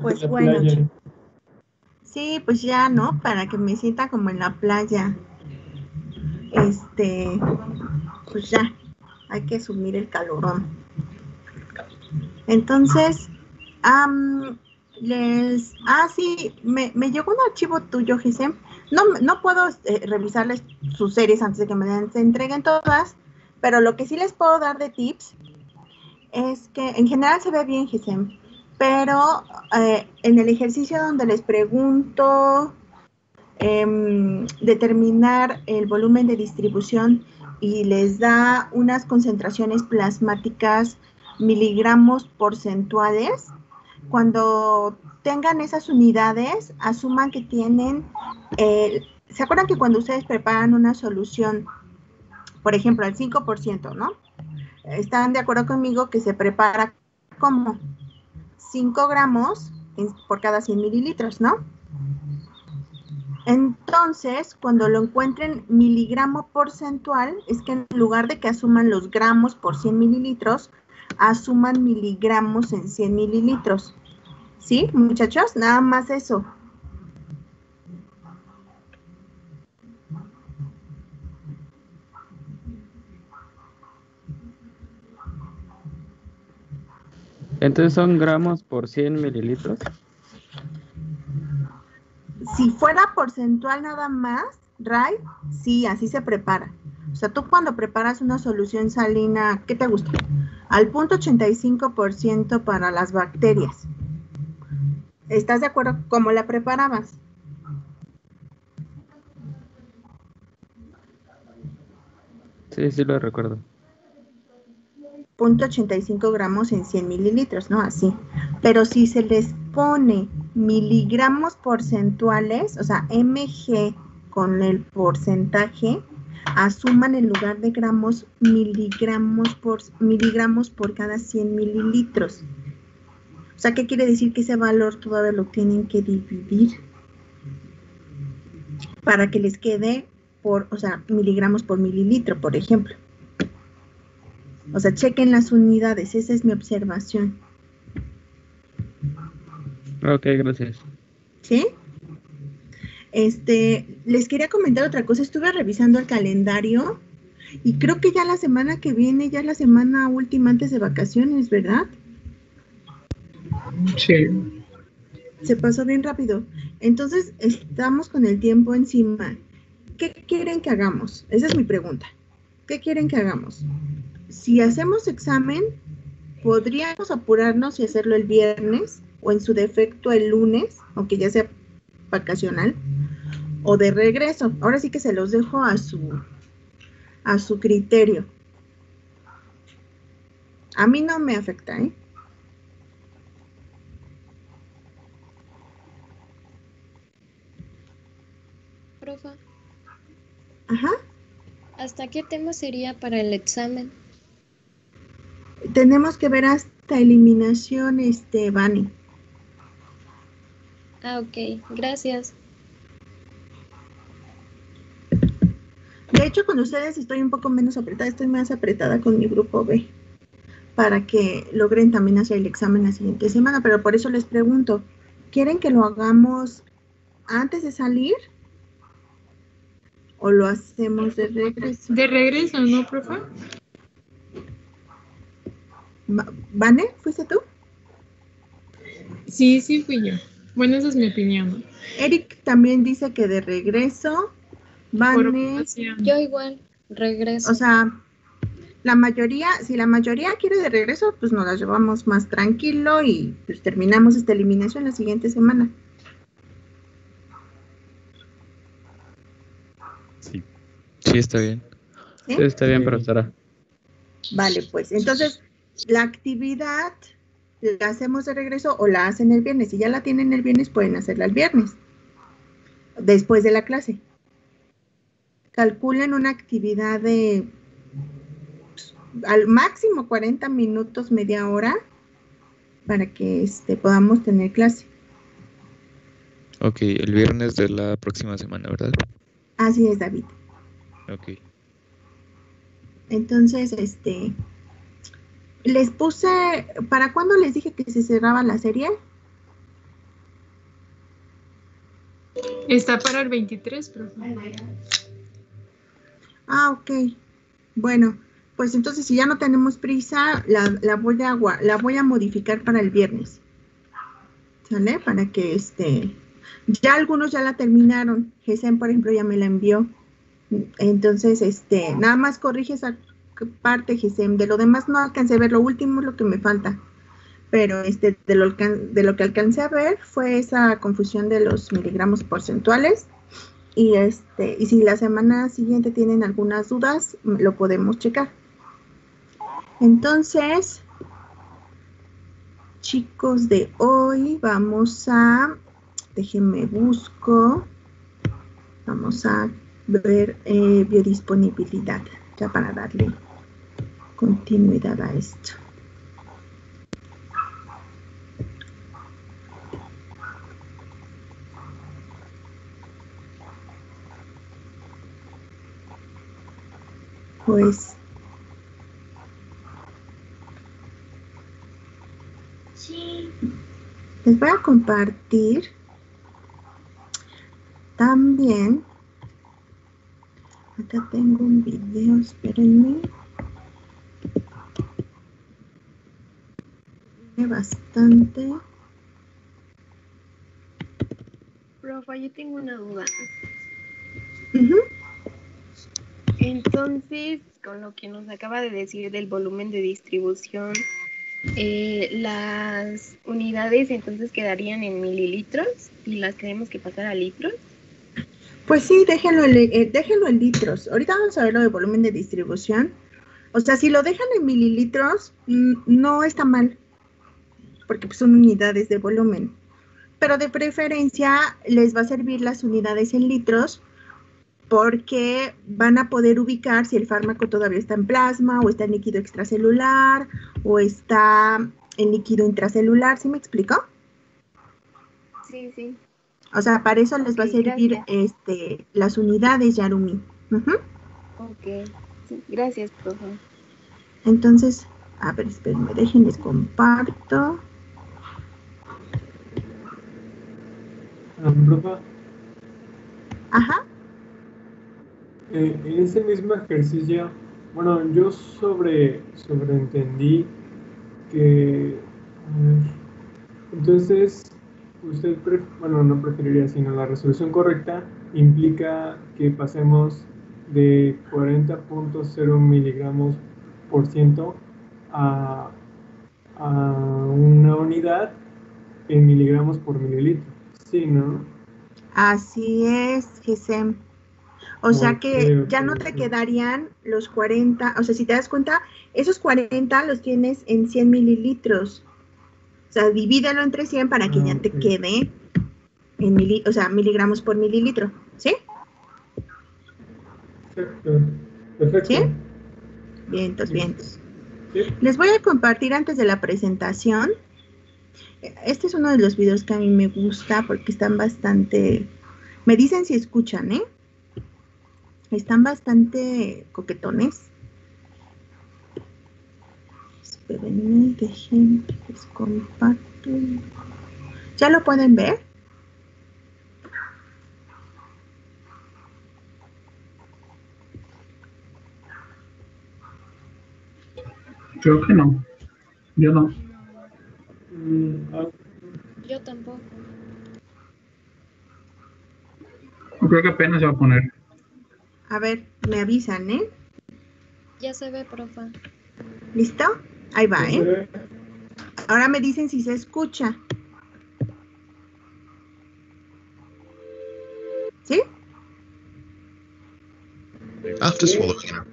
Pues bueno, sí, pues ya, ¿no? Para que me sienta como en la playa. Pues ya, hay que asumir el calorón. Entonces, sí, me llegó un archivo tuyo, Gisem. No puedo revisarles sus series antes de que se entreguen todas, pero lo que sí les puedo dar de tips es que en general se ve bien, Gisem, pero en el ejercicio donde les pregunto determinar el volumen de distribución y les da unas concentraciones plasmáticas miligramos porcentuales, cuando tengan esas unidades, asuman que tienen, ¿se acuerdan que cuando ustedes preparan una solución, por ejemplo, al 5%, ¿no? ¿Están de acuerdo conmigo que se prepara como 5 gramos por cada 100 mililitros, ¿no? Entonces, cuando lo encuentren miligramo porcentual, es que en lugar de que asuman los gramos por 100 mililitros, asuman miligramos en 100 mililitros. ¿Sí, muchachos? Nada más eso. Entonces son gramos por 100 mililitros. Si fuera porcentual nada más, Ray, sí, así se prepara. O sea, tú cuando preparas una solución salina, ¿qué te gusta? Al 0.85% para las bacterias. ¿Estás de acuerdo cómo la preparabas? Sí, sí lo recuerdo. 0.85 gramos en 100 mililitros, ¿no? Así. Pero si se les pone miligramos porcentuales, o sea, mg con el porcentaje, asuman en lugar de gramos, miligramos por cada 100 mililitros. O sea, ¿qué quiere decir? Que ese valor todavía lo tienen que dividir para que les quede miligramos por mililitro, por ejemplo. O sea, chequen las unidades, esa es mi observación. Ok, gracias. ¿Sí? Les quería comentar otra cosa, estuve revisando el calendario y creo que ya la semana que viene, ya es la semana última antes de vacaciones, ¿verdad? Sí. Se pasó bien rápido. Entonces, estamos con el tiempo encima. ¿Qué quieren que hagamos? Esa es mi pregunta. ¿Qué quieren que hagamos? Si hacemos examen, podríamos apurarnos y hacerlo el viernes o en su defecto el lunes, aunque ya sea vacacional, o de regreso. Ahora sí que se los dejo a su criterio. A mí no me afecta, ¿eh? Profa. Ajá. ¿Hasta qué tema sería para el examen? Tenemos que ver hasta eliminación, Vani. Ah, ok. Gracias. De hecho, con ustedes estoy un poco menos apretada, estoy más apretada con mi grupo B, para que logren también hacer el examen la siguiente semana, pero por eso les pregunto, ¿quieren que lo hagamos antes de salir? ¿O lo hacemos de regreso? De regreso, ¿no, profe? ¿Vane? ¿Fuiste tú? Sí, sí fui yo. Bueno, esa es mi opinión. Eric también dice que de regreso. Vane. Yo igual, regreso. O sea, si la mayoría quiere de regreso, pues nos la llevamos más tranquilo y pues terminamos esta eliminación la siguiente semana. Sí, está bien. ¿Sí? Sí, está bien, profesora. Vale, pues entonces la actividad la hacemos de regreso o la hacen el viernes. Si ya la tienen el viernes, pueden hacerla el viernes, después de la clase. Calculen una actividad de al máximo 40 minutos, media hora, para que podamos tener clase. Ok, el viernes de la próxima semana, ¿verdad? Así es, David. Ok. Entonces, Les puse, ¿para cuándo les dije que se cerraba la serie? Está para el 23, profe. Ah, ok. Bueno, pues entonces si ya no tenemos prisa, la voy a modificar para el viernes. ¿Sale? Para que ya algunos ya la terminaron. Gesem, por ejemplo, ya me la envió. Entonces, nada más corrige esa parte, Gesem. De lo demás no alcancé a ver, lo último es lo que me falta. Pero de lo que alcancé a ver fue esa confusión de los miligramos porcentuales. Y si la semana siguiente tienen algunas dudas, lo podemos checar. Entonces, chicos, de hoy déjenme busco, vamos a ver biodisponibilidad, ya para darle continuidad a esto. Pues les voy a compartir también. Acá tengo un video, espérenme. Bastante. Profe, yo tengo una duda. Uh-huh. Entonces, con lo que nos acaba de decir del volumen de distribución, las unidades entonces quedarían en mililitros y las tenemos que pasar a litros. Pues sí, déjenlo en litros. Ahorita vamos a ver lo de volumen de distribución. O sea, si lo dejan en mililitros, no está mal, porque pues, son unidades de volumen. Pero de preferencia les va a servir las unidades en litros, porque van a poder ubicar si el fármaco todavía está en plasma, o está en líquido extracelular, o está en líquido intracelular. ¿Sí me explico? Sí, sí. O sea, para eso les va a servir las unidades, Yarumi. Uh-huh. Ok, sí, gracias, profe. Entonces, a ver, espérenme, déjenles comparto. Profe, Ajá. en ese mismo ejercicio, bueno, yo sobreentendí que, entonces, usted, no preferiría, sino la resolución correcta implica que pasemos de 40.0 miligramos por ciento a una unidad en miligramos por mililitro. Sí, ¿no? Así es, Gesem. O sea que ya no te quedarían los 40, o sea, si te das cuenta, esos 40 los tienes en 100 mililitros. O sea, divídelo entre 100 para que ya te quede en miligramos por mililitro, ¿sí? Perfecto. ¿Sí? Vientos. ¿Sí? Les voy a compartir antes de la presentación. Este es uno de los videos que a mí me gusta porque están bastante... Me dicen si escuchan, ¿eh? Están bastante coquetones. Espérenme, dejen, les comparto. ¿Ya lo pueden ver? Creo que no. Yo no. Yo tampoco. Yo creo que apenas se va a poner. A ver, me avisan, ¿eh? Ya se ve, profe. ¿Listo? Ahí va, ¿eh? Ahora me dicen si se escucha. ¿Sí? After swallowing.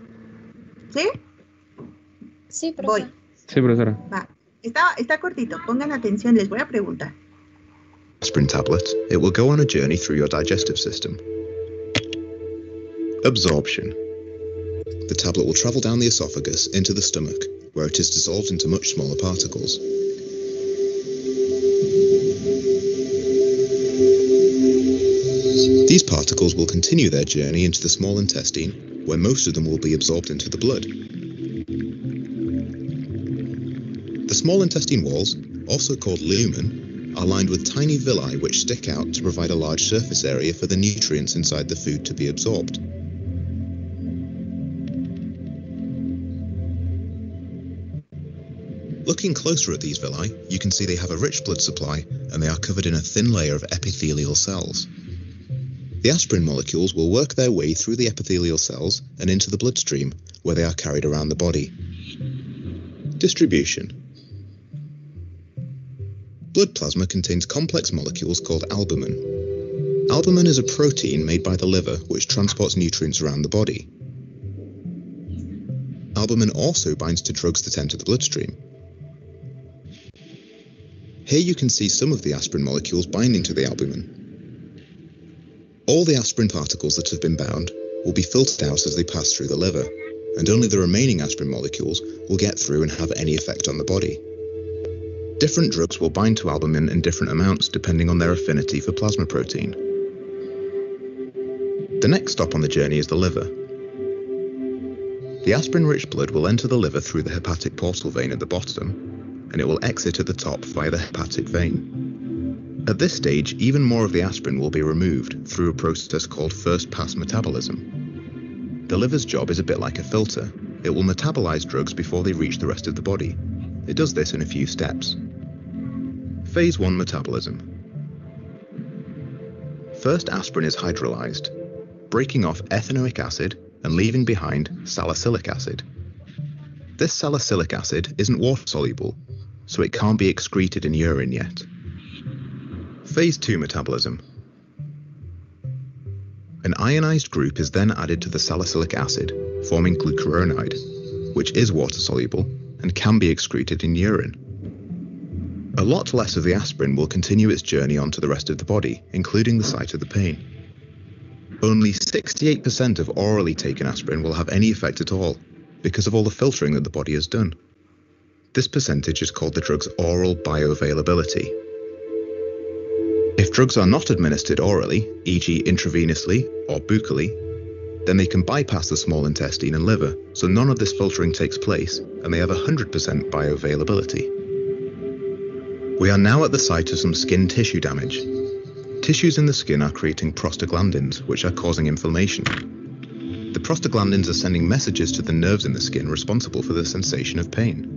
¿Sí? Sí, profe. Voy. Sí, profesora. Va. Está cortito. Pongan atención, les voy a preguntar. Aspirin tablet, it will go on a journey through your digestive system. Absorption. The tablet will travel down the esophagus into the stomach, where it is dissolved into much smaller particles. These particles will continue their journey into the small intestine, where most of them will be absorbed into the blood. The small intestine walls, also called lumen, are lined with tiny villi which stick out to provide a large surface area for the nutrients inside the food to be absorbed. Looking closer at these villi, you can see they have a rich blood supply and they are covered in a thin layer of epithelial cells. The aspirin molecules will work their way through the epithelial cells and into the bloodstream, where they are carried around the body. Distribution. Blood plasma contains complex molecules called albumin. Albumin is a protein made by the liver which transports nutrients around the body. Albumin also binds to drugs that enter the bloodstream. Here you can see some of the aspirin molecules binding to the albumin. All the aspirin particles that have been bound will be filtered out as they pass through the liver, and only the remaining aspirin molecules will get through and have any effect on the body. Different drugs will bind to albumin in different amounts depending on their affinity for plasma protein. The next stop on the journey is the liver. The aspirin-rich blood will enter the liver through the hepatic portal vein at the bottom, and it will exit at the top via the hepatic vein. At this stage, even more of the aspirin will be removed through a process called first-pass metabolism. The liver's job is a bit like a filter. It will metabolize drugs before they reach the rest of the body. It does this in a few steps. Phase 1 metabolism. First, aspirin is hydrolyzed, breaking off ethanoic acid and leaving behind salicylic acid. This salicylic acid isn't water-soluble, so it can't be excreted in urine yet. Phase 2 metabolism. An ionized group is then added to the salicylic acid, forming glucuronide, which is water-soluble and can be excreted in urine. A lot less of the aspirin will continue its journey onto the rest of the body, including the site of the pain. Only 68% of orally taken aspirin will have any effect at all, because of all the filtering that the body has done. This percentage is called the drug's oral bioavailability. If drugs are not administered orally, e.g. intravenously or buccally, then they can bypass the small intestine and liver, so none of this filtering takes place, and they have 100% bioavailability. We are now at the site of some skin tissue damage. Tissues in the skin are creating prostaglandins, which are causing inflammation. The prostaglandins are sending messages to the nerves in the skin responsible for the sensation of pain.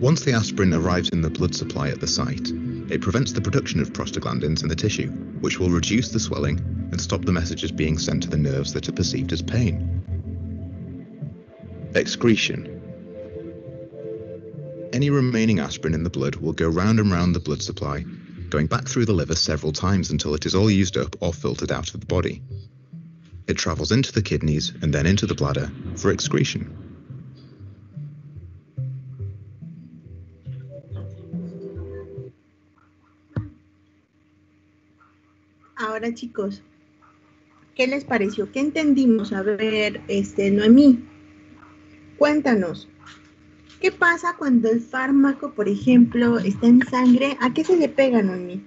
Once the aspirin arrives in the blood supply at the site, it prevents the production of prostaglandins in the tissue, which will reduce the swelling and stop the messages being sent to the nerves that are perceived as pain. Excretion. Any remaining aspirin in the blood will go round and round the blood supply, going back through the liver several times until it is all used up or filtered out of the body. It travels into the kidneys and then into the bladder for excretion. Ahora, chicos, ¿qué les pareció? ¿Qué entendimos? A ver, Noemí, cuéntanos. ¿Qué pasa cuando el fármaco, por ejemplo, está en sangre? ¿A qué se le pega, Noemí?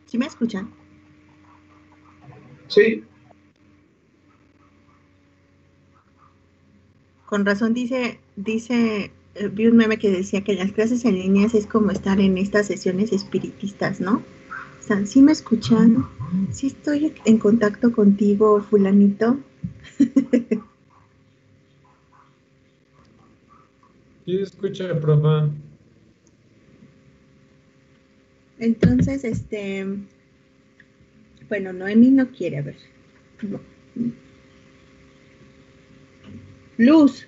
¿Sí me escuchan? Sí. Con razón vi un meme que decía que las clases en línea es como estar en estas sesiones espiritistas, ¿no? O sea, ¿sí me escuchan? ¿Sí estoy en contacto contigo, fulanito? Sí, escucha, profa. Entonces, bueno, Noemí no quiere, a ver. No. Luz.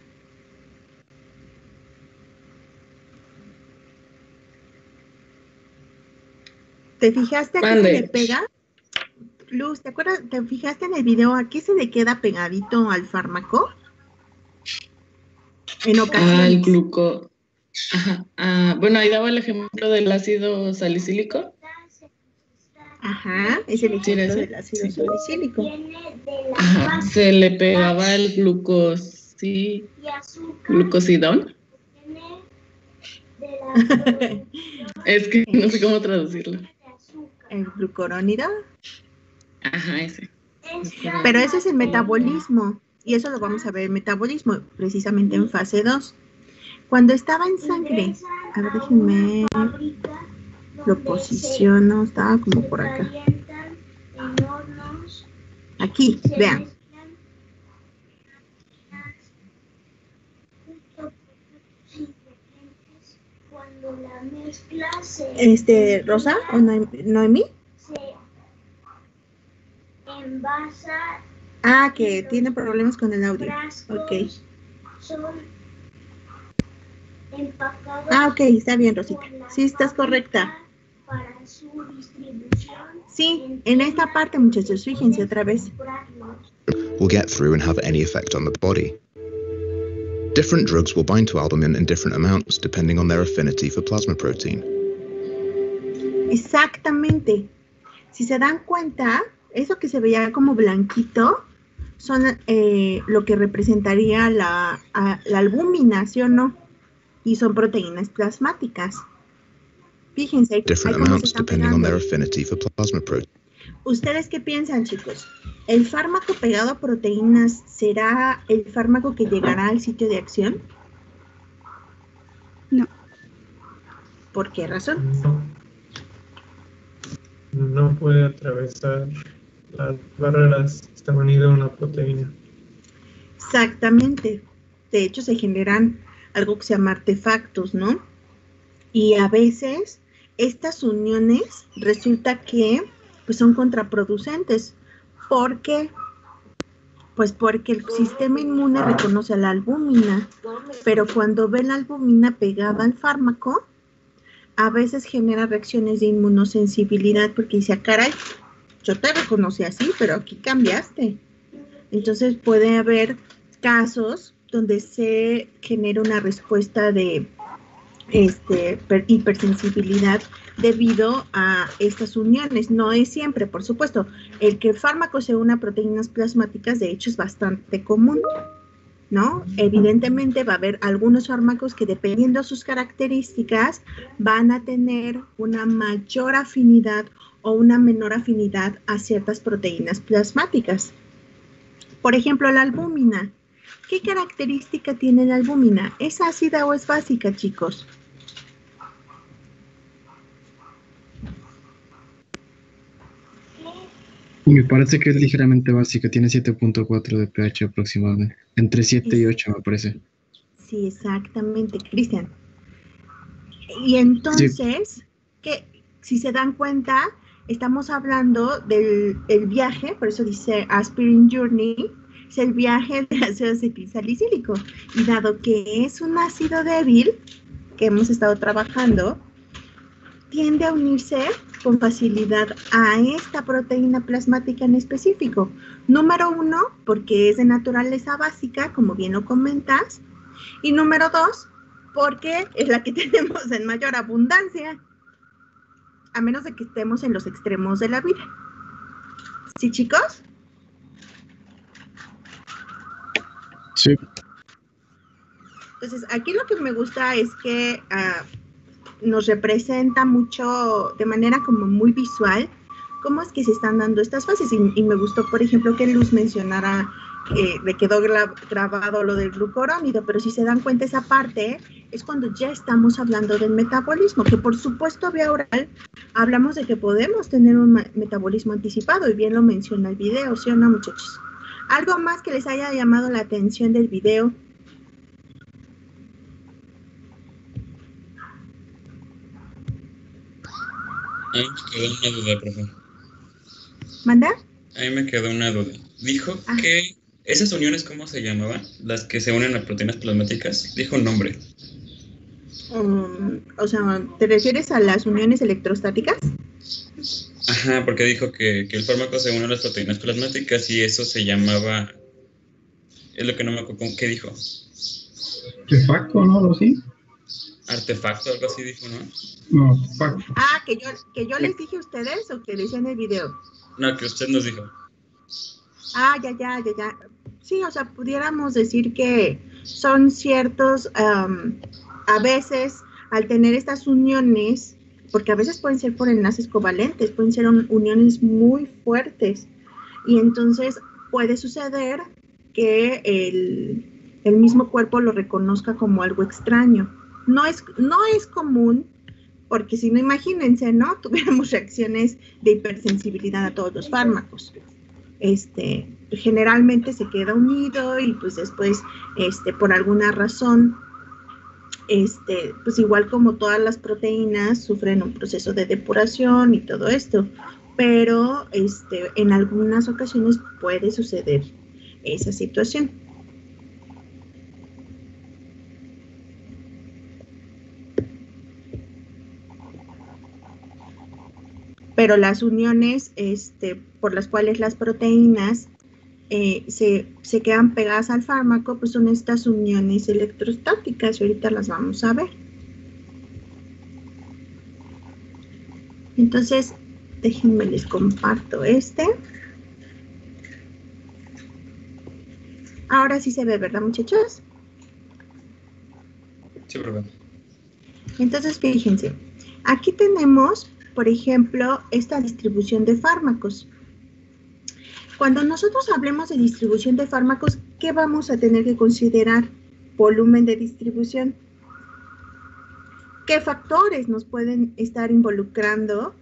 ¿Te fijaste a qué se le pega? Luz, ¿te acuerdas? ¿Te fijaste en el video a qué se le queda pegadito al fármaco? En ocasiones. Al gluco. Ajá. Bueno, ahí daba el ejemplo del ácido salicílico. Ajá, es el Sí, ejemplo ese. del ácido salicílico. Ajá, se le pegaba el glucosidón. Es que no sé cómo traducirlo. El glucurónido. Ajá, ese. Pero ese es el metabolismo. Y eso lo vamos a ver en metabolismo, precisamente en fase 2. Cuando estaba en sangre, a ver, déjenme lo posiciono, estaba como por acá. Aquí, vean. ¿Rosa o Noemí? Ah, que tiene problemas con el audio. Ok. Ah, ok, está bien, Rosita. Sí, estás correcta. Sí, en esta parte, muchachos, fíjense otra vez. Will get through and have any effect on the body. Different drugs will bind to albumin in different amounts depending on their affinity for plasma protein. Exactamente. Si se dan cuenta, eso que se veía como blanquito son lo que representaría la albúmina, ¿sí o no? Y son proteínas plasmáticas. Fíjense, Different amounts depending on their affinity for plasma protein. ¿Ustedes qué piensan, chicos? ¿El fármaco pegado a proteínas será el fármaco que llegará al sitio de acción? No. ¿Por qué razón? No puede atravesar las barreras que están unidas a una proteína. Exactamente. De hecho, se generan algo que se llama artefactos, ¿no? Y a veces estas uniones resulta que pues, son contraproducentes. ¿Por qué? Pues porque el sistema inmune reconoce a la albúmina, pero cuando ve la albúmina pegada al fármaco, a veces genera reacciones de inmunosensibilidad porque dice, caray, yo te reconocí así, pero aquí cambiaste. Entonces puede haber casos donde se genera una respuesta de hipersensibilidad debido a estas uniones. No es siempre, por supuesto. El que el fármaco se una a proteínas plasmáticas, de hecho, es bastante común, ¿no? Evidentemente va a haber algunos fármacos que dependiendo de sus características van a tener una mayor afinidad o una menor afinidad a ciertas proteínas plasmáticas. Por ejemplo, la albúmina. ¿Qué característica tiene la albúmina? ¿Es ácida o es básica, chicos? Me parece que es ligeramente básica, tiene 7.4 de pH aproximadamente, entre 7 y 8 me parece. Sí, exactamente, Cristian. Y entonces, sí. Que si se dan cuenta, estamos hablando del viaje, por eso dice Aspirin Journey, es el viaje del ácido acetilsalicílico. Y dado que es un ácido débil, que hemos estado trabajando, tiende a unirse con facilidad a esta proteína plasmática en específico. Número 1, porque es de naturaleza básica, como bien lo comentas. Y número 2, porque es la que tenemos en mayor abundancia, a menos de que estemos en los extremos de la vida. ¿Sí, chicos? Sí. Entonces, aquí lo que me gusta es que nos representa mucho, de manera como muy visual, cómo es que se están dando estas fases. Y me gustó, por ejemplo, que Luz mencionara que le quedó grabado lo del glucurónido, pero si se dan cuenta esa parte es cuando ya estamos hablando del metabolismo, que por supuesto vía oral hablamos de que podemos tener un metabolismo anticipado y bien lo menciona el video, ¿sí o no, muchachos? ¿Algo más que les haya llamado la atención del video? A mí me quedó una duda, profe. ¿Manda? A mí me quedó una duda. Dijo que esas uniones, ¿cómo se llamaban? Las que se unen a proteínas plasmáticas. Dijo un nombre. O sea, ¿te refieres a las uniones electrostáticas? Ajá, porque dijo que el fármaco se une a las proteínas plasmáticas y eso se llamaba... Es lo que no me acuerdo. ¿Qué dijo? ¿Qué facto, no? ¿Lo sí? artefacto, algo así dijo, ¿no? No, facto. Ah, que yo les dije a ustedes o que decía en el video. No, que usted nos dijo. Ah, ya. Sí, o sea, pudiéramos decir que son ciertos, a veces, al tener estas uniones, porque a veces pueden ser por enlaces covalentes, pueden ser uniones muy fuertes, y entonces puede suceder que el mismo cuerpo lo reconozca como algo extraño. No es común, porque si no, imagínense, ¿no? Tuviéramos reacciones de hipersensibilidad a todos los fármacos. Generalmente se queda unido y pues después, por alguna razón, pues igual como todas las proteínas sufren un proceso de depuración y todo esto, pero en algunas ocasiones puede suceder esa situación. Pero las uniones por las cuales las proteínas se quedan pegadas al fármaco, pues son estas uniones electrostáticas, y ahorita las vamos a ver. Entonces, déjenme les comparto Ahora sí se ve, ¿verdad, muchachos? Sí, perdón. Entonces, fíjense, aquí tenemos, por ejemplo, esta distribución de fármacos. Cuando nosotros hablemos de distribución de fármacos, ¿qué vamos a tener que considerar? Volumen de distribución. ¿Qué factores nos pueden estar involucrando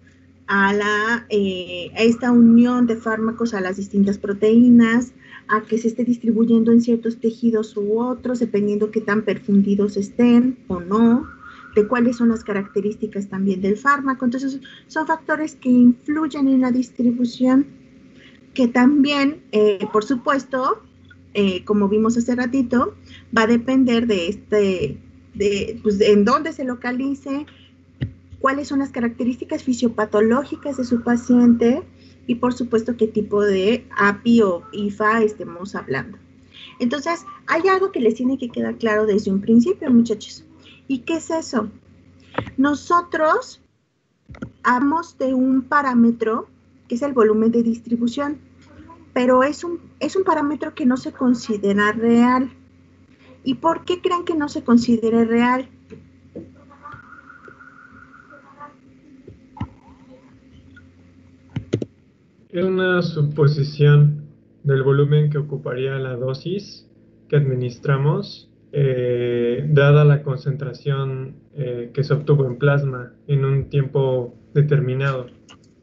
a esta unión de fármacos a las distintas proteínas, a que se esté distribuyendo en ciertos tejidos u otros, dependiendo qué tan perfundidos estén o no, de cuáles son las características también del fármaco? Entonces, son factores que influyen en la distribución, que también, por supuesto, como vimos hace ratito, va a depender de en dónde se localice, cuáles son las características fisiopatológicas de su paciente y, por supuesto, qué tipo de API o IFA estemos hablando. Entonces, hay algo que les tiene que quedar claro desde un principio, muchachos. ¿Y qué es eso? Nosotros hablamos de un parámetro que es el volumen de distribución, pero es un parámetro que no se considera real. ¿Y por qué creen que no se considere real? Es una suposición del volumen que ocuparía la dosis que administramos, dada la concentración que se obtuvo en plasma en un tiempo determinado.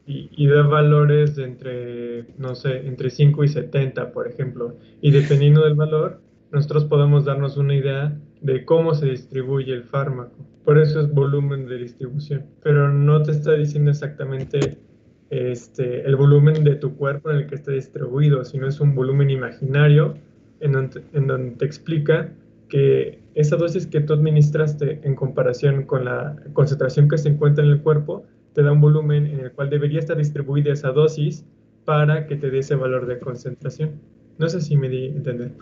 Y da valores de entre 5 y 70, por ejemplo. Y dependiendo del valor, nosotros podemos darnos una idea de cómo se distribuye el fármaco. Por eso es volumen de distribución. Pero no te está diciendo exactamente el volumen de tu cuerpo en el que está distribuido, sino es un volumen imaginario en donde te explica que esa dosis que tú administraste en comparación con la concentración que se encuentra en el cuerpo te da un volumen en el cual debería estar distribuida esa dosis para que te dé ese valor de concentración. No sé si me di a entender.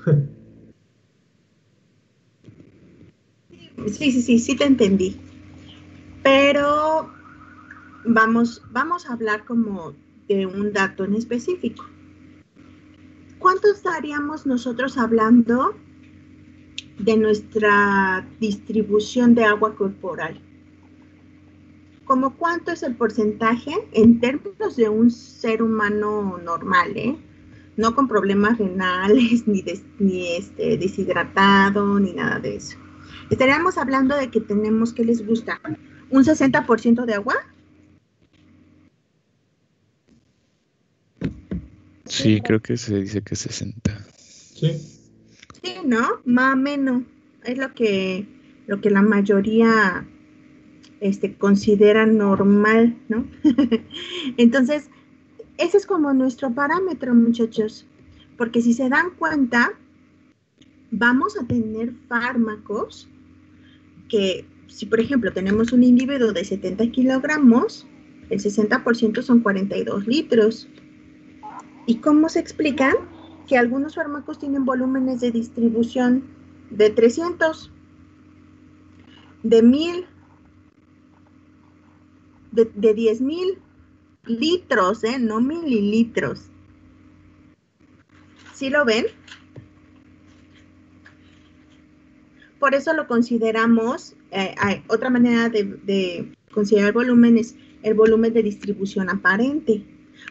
Sí te entendí. Pero vamos a hablar como de un dato en específico. ¿Cuánto estaríamos nosotros hablando de nuestra distribución de agua corporal? ¿Cómo cuánto es el porcentaje en términos de un ser humano normal, no con problemas renales, ni deshidratado, ni nada de eso? Estaríamos hablando de que tenemos, ¿qué les gusta? ¿Un 60% de agua? Sí, creo que se dice que 60. Sí. Sí, ¿no? Más o menos. Es lo que la mayoría considera normal, ¿no? Entonces, ese es como nuestro parámetro, muchachos. Porque si se dan cuenta, vamos a tener fármacos que, si por ejemplo tenemos un individuo de 70 kilogramos, el 60% son 42 litros. ¿Y cómo se explican? Que algunos fármacos tienen volúmenes de distribución de 300. de 10,000 litros, no mililitros. ¿Sí lo ven? Por eso lo consideramos, otra manera de considerar el volumen es el volumen de distribución aparente.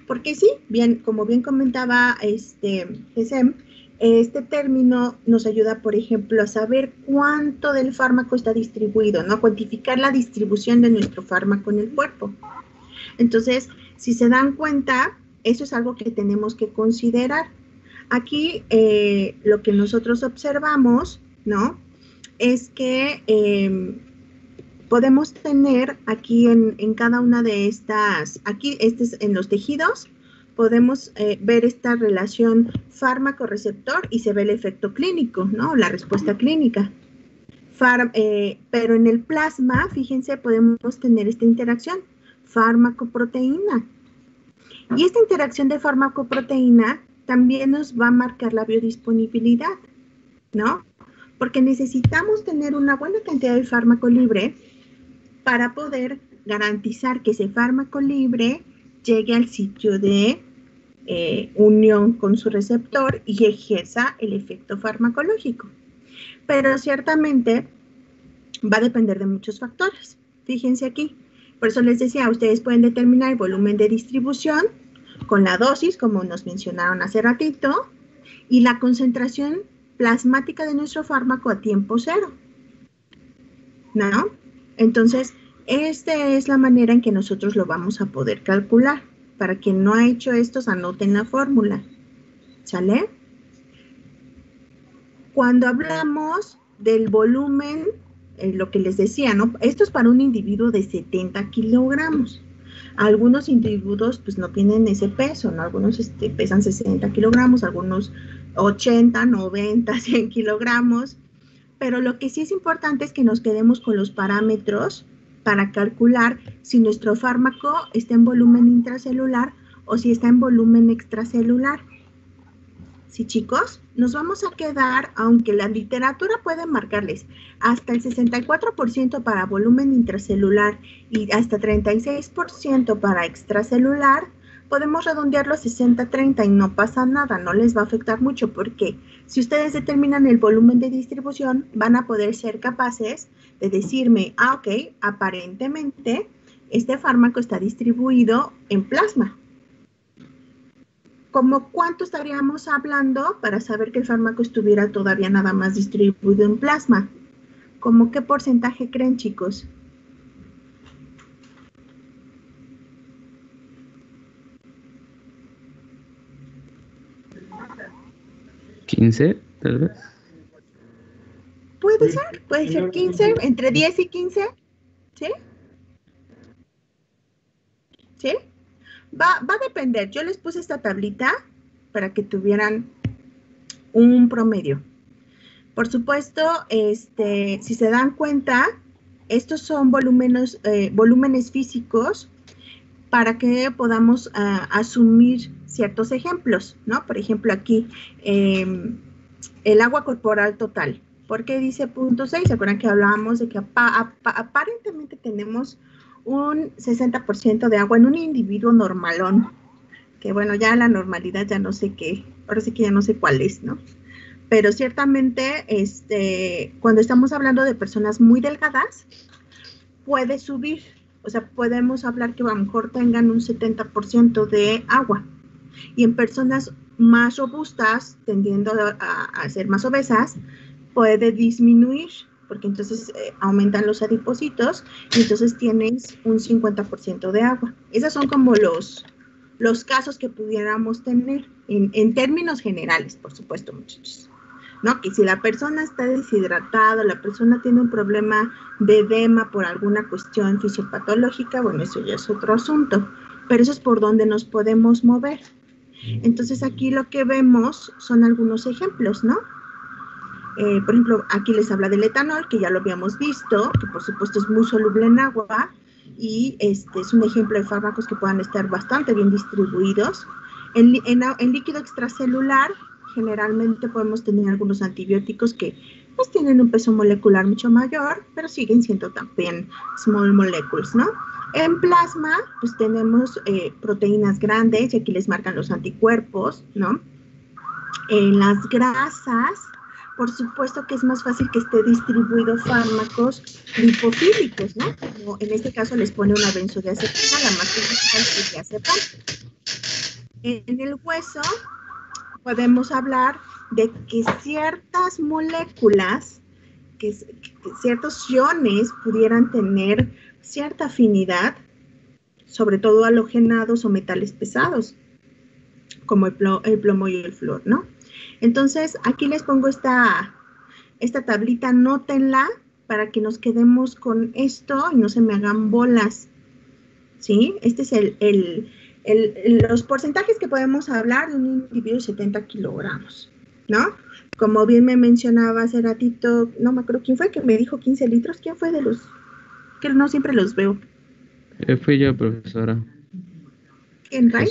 Porque sí, bien, como bien comentaba GESEM, este término nos ayuda, por ejemplo, a saber cuánto del fármaco está distribuido, ¿no? Cuantificar la distribución de nuestro fármaco en el cuerpo. Entonces, si se dan cuenta, eso es algo que tenemos que considerar. Aquí lo que nosotros observamos, ¿no? Es que podemos tener aquí en cada una de estas, aquí en los tejidos, podemos ver esta relación fármaco-receptor y se ve el efecto clínico, ¿no? La respuesta clínica. Pero en el plasma, fíjense, podemos tener esta interacción, fármaco-proteína. Y esta interacción de fármaco-proteína también nos va a marcar la biodisponibilidad, ¿no? Porque necesitamos tener una buena cantidad de fármaco libre para poder garantizar que ese fármaco libre llegue al sitio de unión con su receptor y ejerza el efecto farmacológico. Pero ciertamente va a depender de muchos factores. Fíjense aquí. Por eso les decía, ustedes pueden determinar el volumen de distribución con la dosis, como nos mencionaron hace ratito, y la concentración plasmática de nuestro fármaco a tiempo cero, ¿no? Entonces, esta es la manera en que nosotros lo vamos a poder calcular. Para quien no ha hecho esto, anoten la fórmula, ¿sale? Cuando hablamos del volumen, lo que les decía, ¿no? Esto es para un individuo de 70 kilogramos. Algunos individuos, pues, no tienen ese peso, ¿no? Algunos pesan 60 kilogramos, algunos 80, 90, 100 kilogramos. Pero lo que sí es importante es que nos quedemos con los parámetros para calcular si nuestro fármaco está en volumen intracelular o si está en volumen extracelular. ¿Sí, chicos? Nos vamos a quedar, aunque la literatura puede marcarles hasta el 64% para volumen intracelular y hasta 36% para extracelular, podemos redondearlo a 60-30 y no pasa nada, no les va a afectar mucho, porque si ustedes determinan el volumen de distribución, van a poder ser capaces de decirme, ok, aparentemente este fármaco está distribuido en plasma. ¿Cómo cuánto estaríamos hablando para saber que el fármaco estuviera todavía nada más distribuido en plasma? ¿Cómo qué porcentaje creen, chicos? ¿15, tal vez? Puede ser 15, entre 10 y 15, ¿sí? ¿Sí? Va a depender. Yo les puse esta tablita para que tuvieran un promedio. Por supuesto, si se dan cuenta, estos son volúmenes físicos para que podamos asumir ciertos ejemplos, ¿no? Por ejemplo, aquí, el agua corporal total. ¿Por qué dice 0.6? ¿Se acuerdan que hablábamos de que aparentemente tenemos un 60% de agua en un individuo normalón? Que bueno, ya la normalidad ya no sé qué, ahora sí que ya no sé cuál es, ¿no? Pero ciertamente, cuando estamos hablando de personas muy delgadas, puede subir. O sea, podemos hablar que a lo mejor tengan un 70% de agua. Y en personas más robustas, tendiendo a ser más obesas, puede disminuir, porque entonces aumentan los adipocitos y entonces tienes un 50% de agua. Esos son como los casos que pudiéramos tener en términos generales, por supuesto, muchachos. ¿No? Que si la persona está deshidratada, la persona tiene un problema de edema por alguna cuestión fisiopatológica, bueno, eso ya es otro asunto, pero eso es por donde nos podemos mover. Entonces aquí lo que vemos son algunos ejemplos, ¿no? Por ejemplo, aquí les habla del etanol, que ya lo habíamos visto, que por supuesto es muy soluble en agua, y es un ejemplo de fármacos que puedan estar bastante bien distribuidos. En líquido extracelular, generalmente podemos tener algunos antibióticos que pues tienen un peso molecular mucho mayor, pero siguen siendo también small molecules, ¿no? En plasma, pues tenemos proteínas grandes, y aquí les marcan los anticuerpos, ¿no? En las grasas, por supuesto que es más fácil que esté distribuido fármacos lipofílicos, ¿no? Como en este caso les pone una benzodiazepina, la más principal es diazepam. En el hueso podemos hablar de que ciertas moléculas, que ciertos iones pudieran tener cierta afinidad, sobre todo halogenados o metales pesados, como el plomo y el flúor, ¿no? Entonces, aquí les pongo esta tablita, anótenla para que nos quedemos con esto y no se me hagan bolas, ¿sí? Este es los porcentajes que podemos hablar de un individuo de 70 kilogramos, ¿no? Como bien me mencionaba hace ratito, no me acuerdo quién fue que me dijo 15 litros, ¿quién fue de los que no siempre los veo? Fui yo, profesora. ¿Quién, Ray?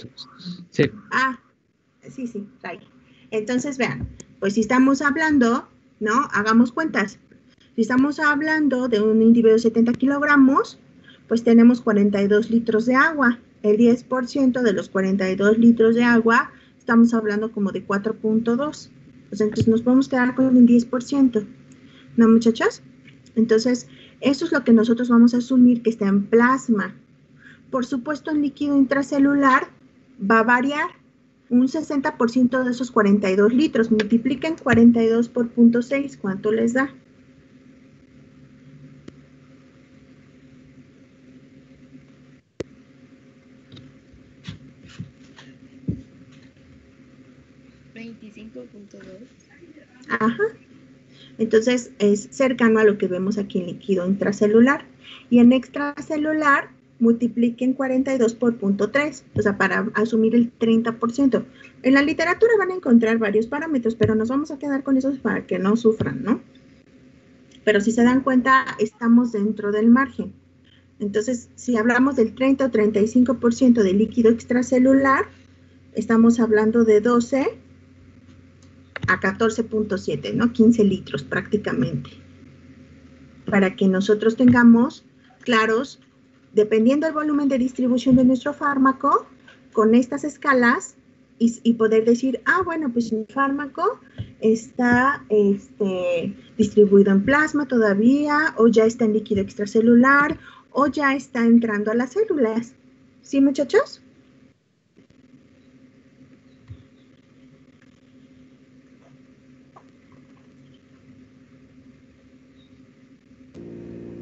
Sí. Ah, sí, Ray. Entonces, vean, pues si estamos hablando, ¿no? Hagamos cuentas. Si estamos hablando de un individuo de 70 kilogramos, pues tenemos 42 litros de agua. El 10% de los 42 litros de agua, estamos hablando como de 4.2. Pues entonces nos podemos quedar con un 10%. ¿No, muchachos? Entonces, eso es lo que nosotros vamos a asumir que está en plasma. Por supuesto, en líquido intracelular va a variar. Un 60% de esos 42 litros. Multipliquen 42 por 0.6. ¿Cuánto les da? Ajá. Entonces, es cercano a lo que vemos aquí en líquido intracelular. Y en extracelular, multipliquen 42 por 0.3, o sea, para asumir el 30%. En la literatura van a encontrar varios parámetros, pero nos vamos a quedar con esos para que no sufran, ¿no? Pero si se dan cuenta, estamos dentro del margen. Entonces, si hablamos del 30 o 35% de líquido extracelular, estamos hablando de 12 a 14.7, ¿no? 15 litros prácticamente. Para que nosotros tengamos claros, dependiendo del volumen de distribución de nuestro fármaco, con estas escalas y poder decir, ah, bueno, pues mi fármaco está distribuido en plasma todavía, o ya está en líquido extracelular, o ya está entrando a las células. ¿Sí, muchachos?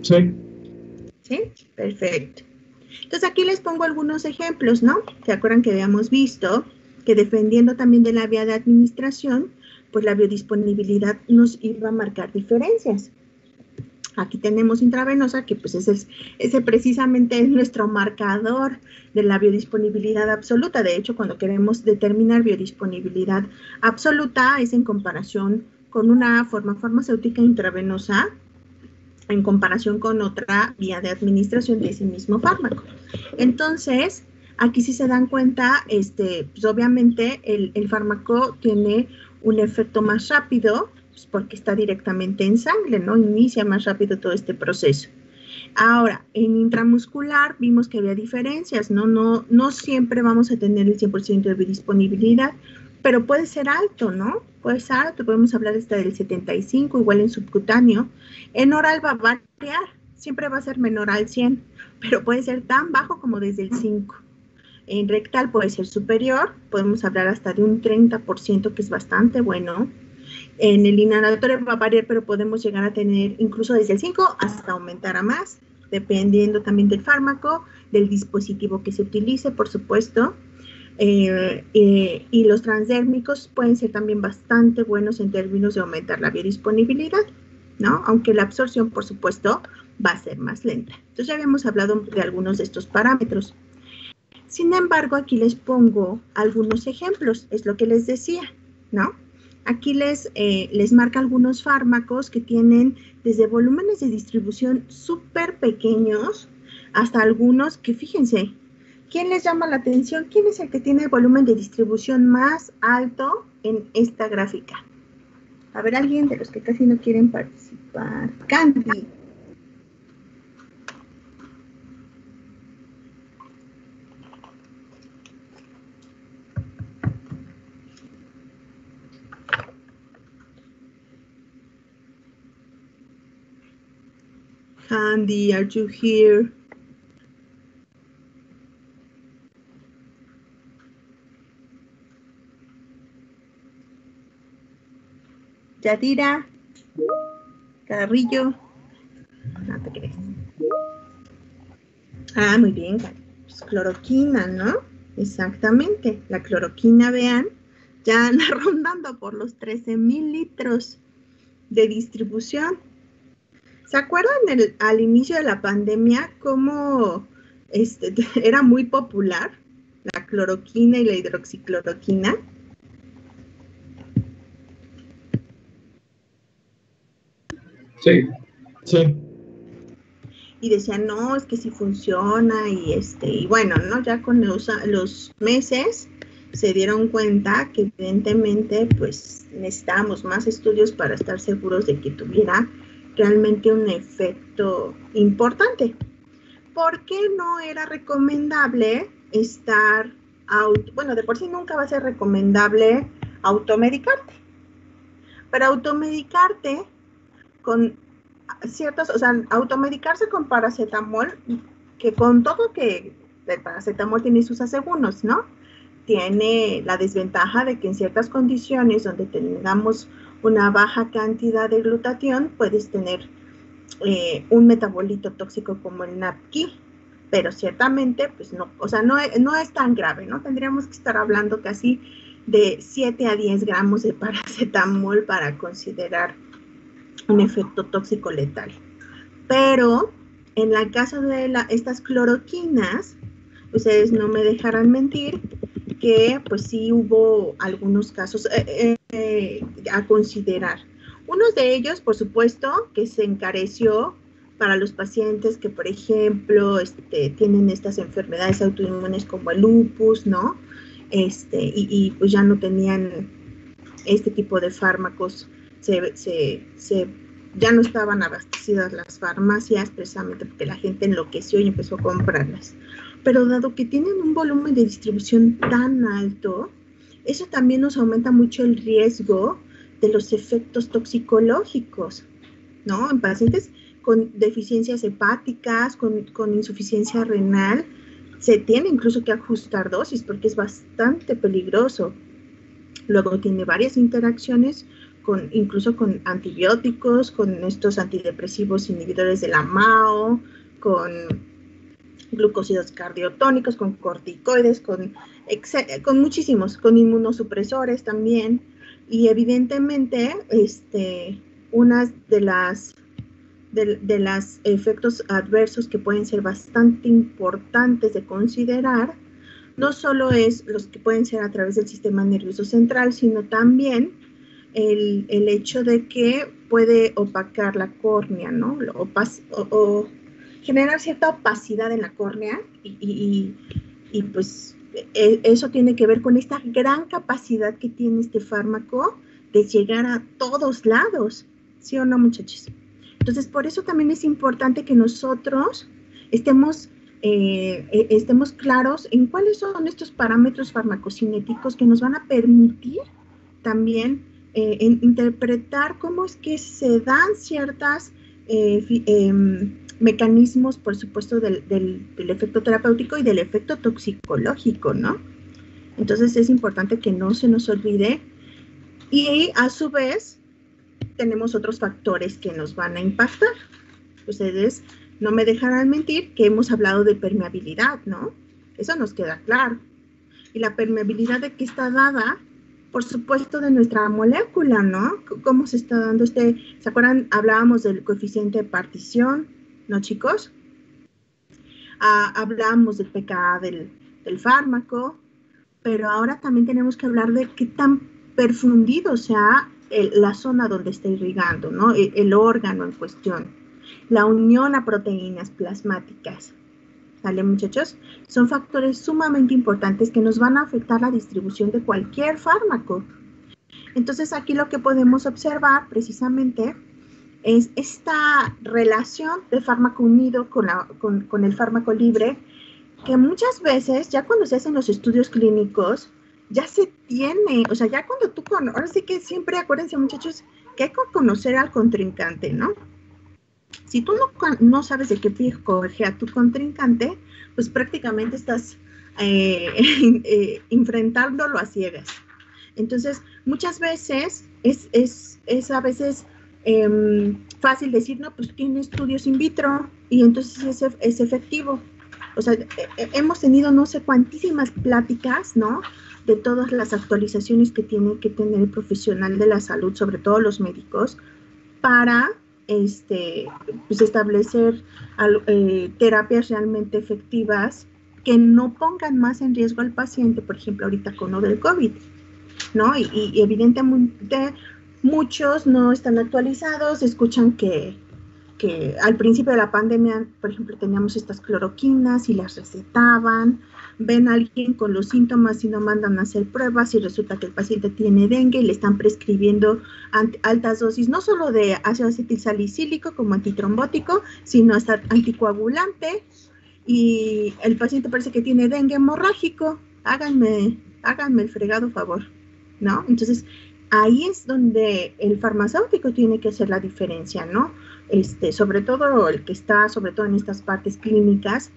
Sí. ¿Sí? Perfecto. Entonces aquí les pongo algunos ejemplos, ¿no? ¿Se acuerdan que habíamos visto que dependiendo también de la vía de administración, pues la biodisponibilidad nos iba a marcar diferencias? Aquí tenemos intravenosa, que pues ese precisamente es nuestro marcador de la biodisponibilidad absoluta. De hecho, cuando queremos determinar biodisponibilidad absoluta, es en comparación con una forma farmacéutica intravenosa, en comparación con otra vía de administración de ese mismo fármaco. Entonces, aquí si se dan cuenta, pues obviamente el fármaco tiene un efecto más rápido, pues porque está directamente en sangre, ¿no? Inicia más rápido todo este proceso. Ahora, en intramuscular vimos que había diferencias, ¿no? No siempre vamos a tener el 100% de biodisponibilidad, pero puede ser alto, ¿no? Puede ser alto, podemos hablar hasta del 75, igual en subcutáneo. En oral va a variar, siempre va a ser menor al 100, pero puede ser tan bajo como desde el 5. En rectal puede ser superior, podemos hablar hasta de un 30%, que es bastante bueno. En el inhalatorio va a variar, pero podemos llegar a tener incluso desde el 5 hasta aumentar a más, dependiendo también del fármaco, del dispositivo que se utilice, por supuesto. Y los transdérmicos pueden ser también bastante buenos en términos de aumentar la biodisponibilidad, ¿no? Aunque la absorción, por supuesto, va a ser más lenta. Entonces ya habíamos hablado de algunos de estos parámetros. Sin embargo, aquí les pongo algunos ejemplos, es lo que les decía, ¿no? Aquí les marca algunos fármacos que tienen desde volúmenes de distribución súper pequeños hasta algunos que, fíjense, ¿quién les llama la atención? ¿Quién es el que tiene el volumen de distribución más alto en esta gráfica? A ver, alguien de los que casi no quieren participar. Candy. Candy, are you here? Yadira, Carrillo, no te crees. Ah, muy bien, pues cloroquina, ¿no? Exactamente, la cloroquina, vean, ya anda rondando por los 13,000 litros de distribución. ¿Se acuerdan al inicio de la pandemia cómo era muy popular la cloroquina y la hidroxicloroquina? Sí. Sí. Y decían, no, es que sí funciona, y bueno, ¿no? Ya con los meses se dieron cuenta que evidentemente, pues, necesitábamos más estudios para estar seguros de que tuviera realmente un efecto importante. ¿Por qué no era recomendable bueno, de por sí nunca va a ser recomendable automedicarte, pero automedicarte con automedicarse con paracetamol, que con todo que el paracetamol tiene sus asegúnes, ¿no? Tiene la desventaja de que en ciertas condiciones donde tengamos una baja cantidad de glutatión, puedes tener un metabolito tóxico como el NAPQI, pero ciertamente, pues no, o sea, no es tan grave, ¿no? Tendríamos que estar hablando casi de 7 a 10 gramos de paracetamol para considerar un efecto tóxico letal. Pero en el caso de estas cloroquinas, ustedes no me dejarán mentir que pues sí hubo algunos casos a considerar. Uno de ellos, por supuesto, que se encareció para los pacientes que, por ejemplo, tienen estas enfermedades autoinmunes como el lupus, ¿no? Y pues ya no tenían este tipo de fármacos, ya no estaban abastecidas las farmacias precisamente porque la gente enloqueció y empezó a comprarlas. Pero dado que tienen un volumen de distribución tan alto, eso también nos aumenta mucho el riesgo de los efectos toxicológicos, ¿no? En pacientes con deficiencias hepáticas, con insuficiencia renal, se tiene incluso que ajustar dosis porque es bastante peligroso. Luego tiene varias interacciones incluso con antibióticos, con estos antidepresivos inhibidores de la MAO, con glucósidos cardiotónicos, con corticoides, con muchísimos, con inmunosupresores también. Y evidentemente, unas de las efectos adversos que pueden ser bastante importantes de considerar, no solo es los que pueden ser a través del sistema nervioso central, sino también el hecho de que puede opacar la córnea, ¿no? O generar cierta opacidad en la córnea y pues eso tiene que ver con esta gran capacidad que tiene este fármaco de llegar a todos lados, ¿sí o no, muchachos? Entonces, por eso también es importante que nosotros estemos claros en cuáles son estos parámetros farmacocinéticos que nos van a permitir también interpretar cómo es que se dan ciertas mecanismos, por supuesto, del efecto terapéutico y del efecto toxicológico, ¿no? Entonces es importante que no se nos olvide y a su vez tenemos otros factores que nos van a impactar. Ustedes no me dejarán mentir que hemos hablado de permeabilidad, ¿no? Eso nos queda claro. Y la permeabilidad de que está dada, por supuesto, de nuestra molécula, ¿no? ¿Cómo se está dando ¿se acuerdan? Hablábamos del coeficiente de partición, ¿no, chicos? Hablábamos del pKa del fármaco, pero ahora también tenemos que hablar de qué tan perfundido sea la zona donde está irrigando, ¿no? El órgano en cuestión. La unión a proteínas plasmáticas. ¿Sale, muchachos? Son factores sumamente importantes que nos van a afectar la distribución de cualquier fármaco. Entonces aquí lo que podemos observar precisamente es esta relación de fármaco unido con el fármaco libre, que muchas veces, ya cuando se hacen los estudios clínicos, ya se tiene, o sea, ya cuando tú ahora sí que siempre acuérdense, muchachos, que hay que conocer al contrincante, ¿no? Si tú no sabes de qué pie coge a tu contrincante, pues prácticamente estás enfrentándolo a ciegas. Entonces, muchas veces es a veces fácil decir, no, pues tiene estudios in vitro y entonces es efectivo. O sea, hemos tenido no sé cuantísimas pláticas, ¿no? De todas las actualizaciones que tiene que tener el profesional de la salud, sobre todo los médicos, para pues establecer terapias realmente efectivas que no pongan más en riesgo al paciente, por ejemplo, ahorita con lo del COVID, ¿no? Y evidentemente muchos no están actualizados, escuchan que al principio de la pandemia, por ejemplo, teníamos estas cloroquinas y las recetaban, ven a alguien con los síntomas y no mandan a hacer pruebas y resulta que el paciente tiene dengue y le están prescribiendo altas dosis, no solo de ácido acetilsalicílico como antitrombótico, sino hasta anticoagulante, y el paciente parece que tiene dengue hemorrágico. Háganme el fregado favor, ¿no? Entonces, ahí es donde el farmacéutico tiene que hacer la diferencia, ¿no? Sobre todo el que está, sobre todo en estas partes clínicas,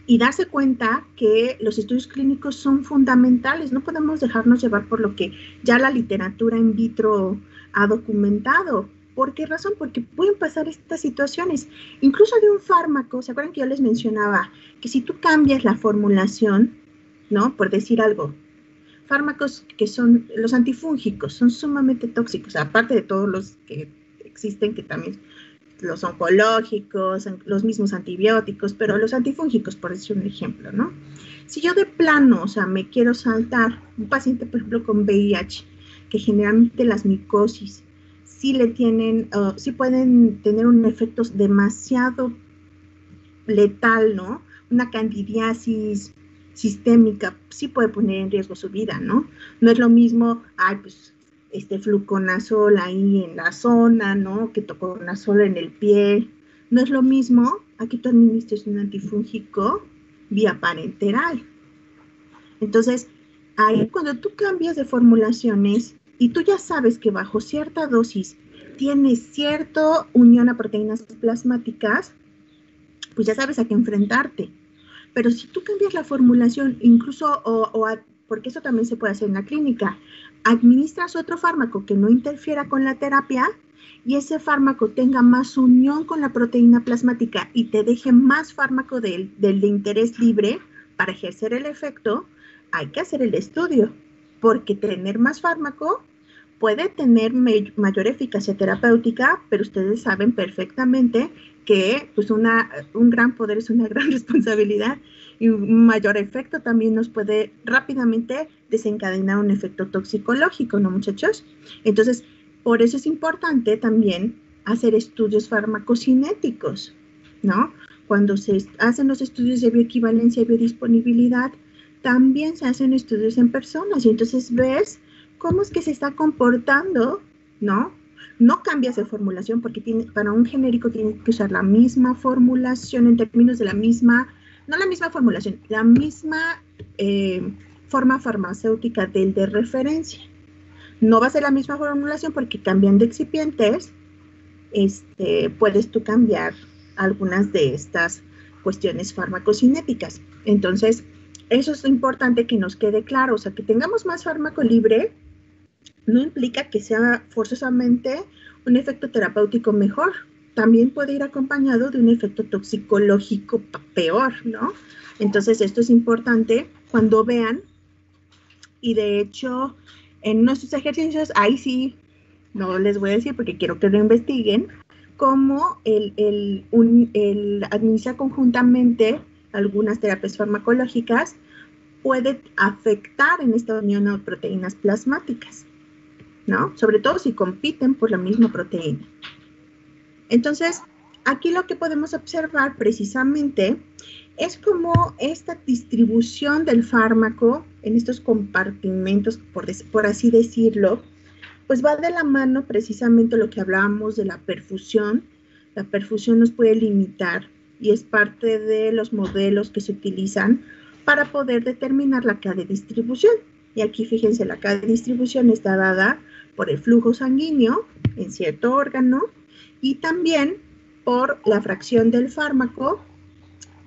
y darse cuenta que los estudios clínicos son fundamentales. No podemos dejarnos llevar por lo que ya la literatura in vitro ha documentado. ¿Por qué razón? Porque pueden pasar estas situaciones. Incluso de un fármaco, ¿se acuerdan que yo les mencionaba que si tú cambias la formulación, ¿no? Por decir algo, fármacos que son los antifúngicos, son sumamente tóxicos, aparte de todos los que existen, que también los oncológicos, los mismos antibióticos, pero los antifúngicos, por decir un ejemplo, ¿no? Si yo de plano, o sea, me quiero saltar un paciente, por ejemplo, con VIH, que generalmente las micosis sí pueden tener un efecto demasiado letal, ¿no? Una candidiasis sistémica sí puede poner en riesgo su vida, ¿no? No es lo mismo, pues fluconazol ahí en la zona, ¿no? Que toconazol en el pie. No es lo mismo a que tú administres un antifúngico vía parenteral. Entonces, ahí cuando tú cambias de formulaciones y tú ya sabes que bajo cierta dosis tienes cierta unión a proteínas plasmáticas, pues ya sabes a qué enfrentarte. Pero si tú cambias la formulación, incluso, porque eso también se puede hacer en la clínica, administras otro fármaco que no interfiera con la terapia y ese fármaco tenga más unión con la proteína plasmática y te deje más fármaco del de interés libre para ejercer el efecto, hay que hacer el estudio, porque tener más fármaco puede tener mayor eficacia terapéutica, pero ustedes saben perfectamente que pues un gran poder es una gran responsabilidad y un mayor efecto también nos puede rápidamente desencadenar un efecto toxicológico, ¿no, muchachos? Entonces, por eso es importante también hacer estudios farmacocinéticos, ¿no? Cuando se hacen los estudios de bioequivalencia y biodisponibilidad, también se hacen estudios en personas y entonces ves cómo es que se está comportando, ¿no? No cambias de formulación porque para un genérico tiene que usar la misma formulación en términos de la misma, no la misma formulación, la misma forma farmacéutica del de referencia. No va a ser la misma formulación porque cambian de excipientes, puedes tú cambiar algunas de estas cuestiones farmacocinéticas. Entonces, eso es importante que nos quede claro, o sea, que tengamos más fármaco libre no implica que sea forzosamente un efecto terapéutico mejor. También puede ir acompañado de un efecto toxicológico peor, ¿no? Entonces, esto es importante cuando vean, y de hecho, en nuestros ejercicios, ahí sí, no les voy a decir porque quiero que lo investiguen, cómo el administrar conjuntamente algunas terapias farmacológicas puede afectar en esta unión a proteínas plasmáticas, ¿no? Sobre todo si compiten por la misma proteína. Entonces, aquí lo que podemos observar precisamente es como esta distribución del fármaco en estos compartimentos, por así decirlo, pues va de la mano precisamente lo que hablábamos de la perfusión. La perfusión nos puede limitar y es parte de los modelos que se utilizan para poder determinar la cadena de distribución. Y aquí fíjense, la cadena de distribución está dada por el flujo sanguíneo en cierto órgano y también por la fracción del fármaco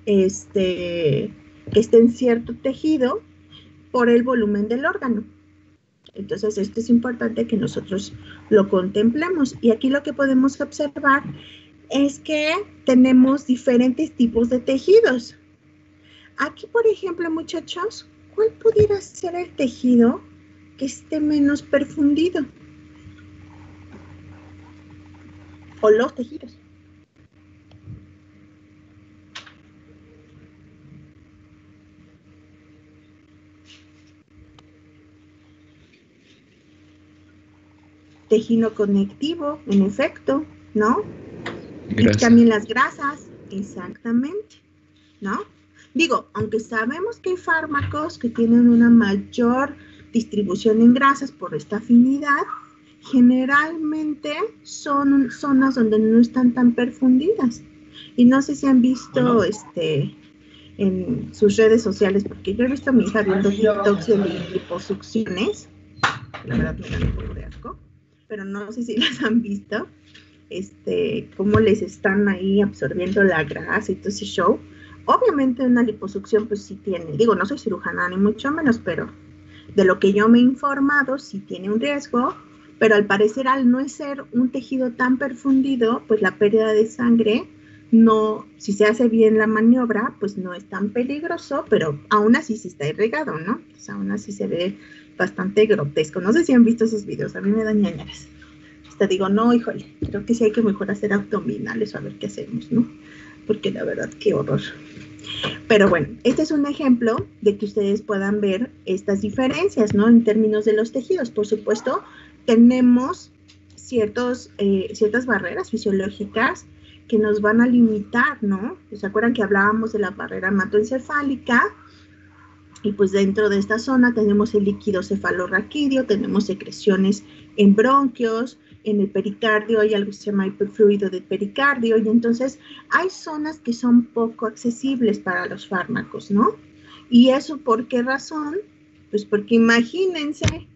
que esté en cierto tejido por el volumen del órgano. Entonces, esto es importante que nosotros lo contemplemos. Y aquí lo que podemos observar es que tenemos diferentes tipos de tejidos. Aquí, por ejemplo, muchachos, ¿cuál pudiera ser el tejido que esté menos perfundido? O los tejidos. Tejido conectivo, en efecto, ¿no? Y también las grasas, exactamente, ¿no? Digo, aunque sabemos que hay fármacos que tienen una mayor distribución en grasas por esta afinidad, generalmente son zonas donde no están tan perfundidas. Y no sé si han visto en sus redes sociales, porque yo he visto a mi hija viendo TikToks de liposucciones, la verdad me dan un poco de asco, pero no sé si las han visto, cómo les están ahí absorbiendo la grasa y todo ese show. Obviamente una liposucción pues sí tiene, digo, no soy cirujana ni mucho menos, pero de lo que yo me he informado sí tiene un riesgo, pero al parecer al no ser un tejido tan perfundido, pues la pérdida de sangre no, si se hace bien la maniobra, pues no es tan peligroso, pero aún así sí está irrigado, ¿no? Pues aún así se ve bastante grotesco. No sé si han visto esos videos, a mí me dan ñañaras. Hasta digo, no, híjole, creo que sí hay que mejor hacer abdominales, a ver qué hacemos, ¿no? Porque la verdad, qué horror. Pero bueno, este es un ejemplo de que ustedes puedan ver estas diferencias, ¿no? En términos de los tejidos. Por supuesto, tenemos ciertas barreras fisiológicas que nos van a limitar, ¿no? ¿Se acuerdan que hablábamos de la barrera hematoencefálica? Y pues dentro de esta zona tenemos el líquido cefalorraquídeo, tenemos secreciones en bronquios, en el pericardio hay algo que se llama hiperfluido del pericardio, y entonces hay zonas que son poco accesibles para los fármacos, ¿no? ¿Y eso por qué razón? Pues porque imagínense,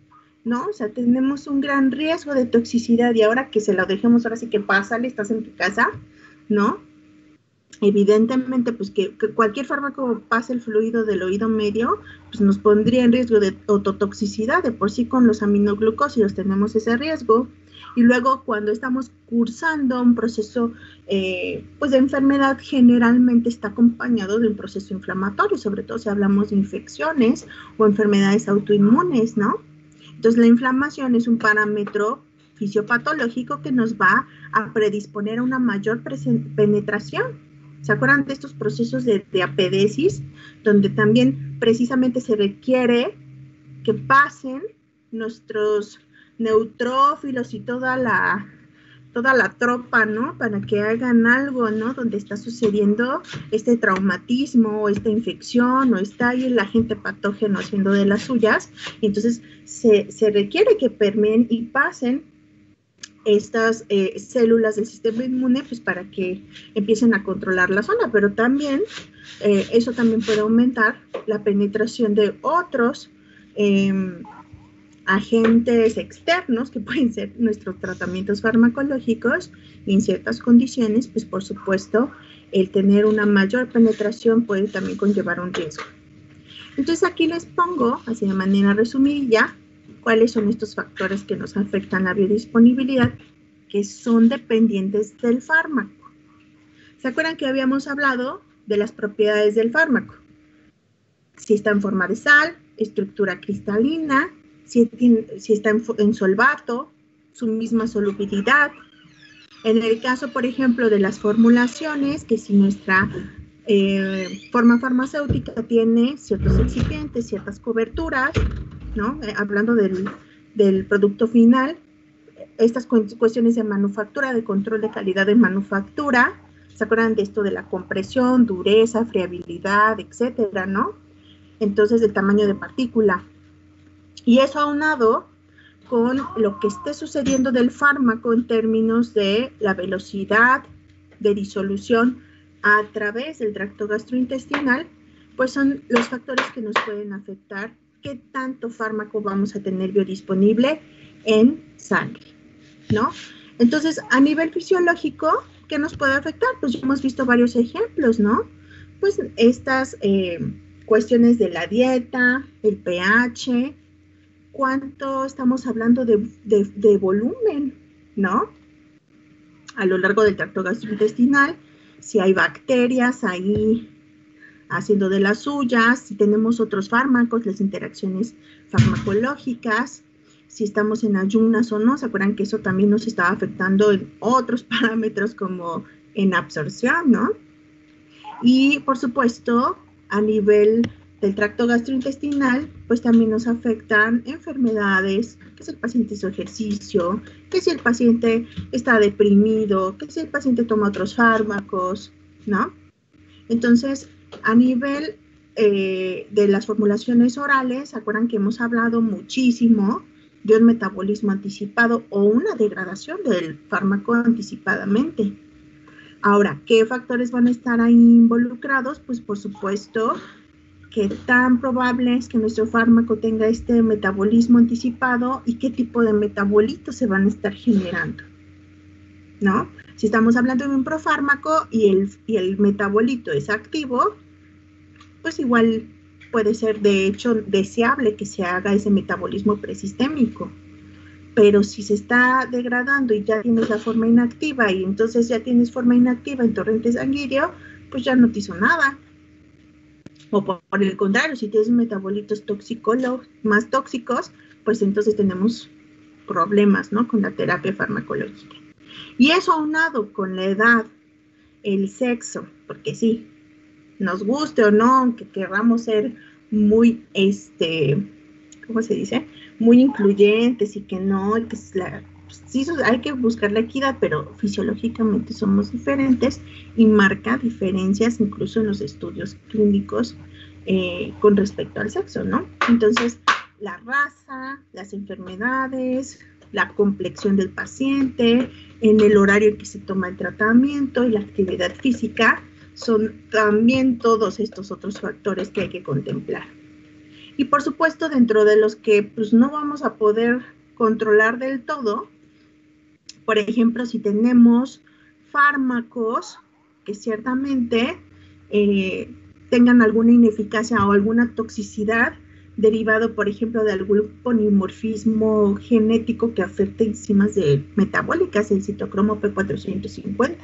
¿no? O sea, tenemos un gran riesgo de toxicidad y ahora que se lo dejemos, ahora sí que pásale, estás en tu casa, ¿no? Evidentemente, pues que cualquier fármaco pase el fluido del oído medio, pues nos pondría en riesgo de ototoxicidad. De por sí con los aminoglucósidos tenemos ese riesgo. Y luego cuando estamos cursando un proceso pues de enfermedad, generalmente está acompañado de un proceso inflamatorio, sobre todo si hablamos de infecciones o enfermedades autoinmunes, ¿no? Entonces la inflamación es un parámetro fisiopatológico que nos va a predisponer a una mayor penetración. ¿Se acuerdan de estos procesos de apedesis, donde también precisamente se requiere que pasen nuestros neutrófilos y toda la tropa, ¿no? Para que hagan algo, ¿no? Donde está sucediendo este traumatismo o esta infección o está ahí el agente patógeno haciendo de las suyas. Y entonces se requiere que permeen y pasen estas células del sistema inmune, pues para que empiecen a controlar la zona, pero también eso también puede aumentar la penetración de otros agentes externos que pueden ser nuestros tratamientos farmacológicos, y en ciertas condiciones, pues por supuesto, el tener una mayor penetración puede también conllevar un riesgo. Entonces aquí les pongo, así de manera resumida, cuáles son estos factores que nos afectan la biodisponibilidad, que son dependientes del fármaco. ¿Se acuerdan que habíamos hablado de las propiedades del fármaco? Si está en forma de sal, estructura cristalina, si está en solvato, su misma solubilidad. En el caso, por ejemplo, de las formulaciones, que si nuestra forma farmacéutica tiene ciertos excipientes, ciertas coberturas, ¿no? Hablando del producto final, estas cuestiones de manufactura, de control de calidad de manufactura, ¿Se acuerdan de esto de la compresión, dureza, friabilidad, etcétera, no? Entonces, el tamaño de partícula. Y eso aunado con lo que esté sucediendo del fármaco en términos de la velocidad de disolución a través del tracto gastrointestinal, pues son los factores que nos pueden afectar qué tanto fármaco vamos a tener biodisponible en sangre, ¿no? Entonces, a nivel fisiológico, ¿qué nos puede afectar? Pues ya hemos visto varios ejemplos, ¿no? Pues estas cuestiones de la dieta, el pH, cuánto estamos hablando de volumen, ¿no? A lo largo del tracto gastrointestinal, si hay bacterias ahí haciendo de las suyas, si tenemos otros fármacos, las interacciones farmacológicas, si estamos en ayunas o no. ¿Se acuerdan que eso también nos estaba afectando en otros parámetros como en absorción, ¿no? Y, por supuesto, a nivel del tracto gastrointestinal, pues también nos afectan enfermedades, que si el paciente hizo ejercicio, que si el paciente está deprimido, que si el paciente toma otros fármacos, ¿no? Entonces, a nivel de las formulaciones orales, ¿se acuerdan que hemos hablado muchísimo de un metabolismo anticipado o una degradación del fármaco anticipadamente? Ahora, ¿qué factores van a estar ahí involucrados? Pues, por supuesto, qué tan probable es que nuestro fármaco tenga este metabolismo anticipado y qué tipo de metabolitos se van a estar generando, ¿no? Si estamos hablando de un profármaco y el metabolito es activo, pues igual puede ser de hecho deseable que se haga ese metabolismo presistémico. Pero si se está degradando y ya tienes la forma inactiva y entonces ya tienes forma inactiva en torrente sanguíneo, pues ya no te hizo nada. O por el contrario, si tienes metabolitos más tóxicos, pues entonces tenemos problemas, ¿no? Con la terapia farmacológica. Y eso aunado con la edad, el sexo, porque sí, nos guste o no, aunque queramos ser muy, ¿cómo se dice? Muy incluyentes y que no, que sí, hay que buscar la equidad, pero fisiológicamente somos diferentes y marca diferencias incluso en los estudios clínicos con respecto al sexo, ¿no? Entonces, la raza, las enfermedades, la complexión del paciente, en el horario en que se toma el tratamiento y la actividad física, son también todos estos otros factores que hay que contemplar. Y por supuesto, dentro de los que pues, no vamos a poder controlar del todo, por ejemplo, si tenemos fármacos que ciertamente tengan alguna ineficacia o alguna toxicidad derivado, por ejemplo, de algún polimorfismo genético que afecte enzimas metabólicas, el citocromo P450.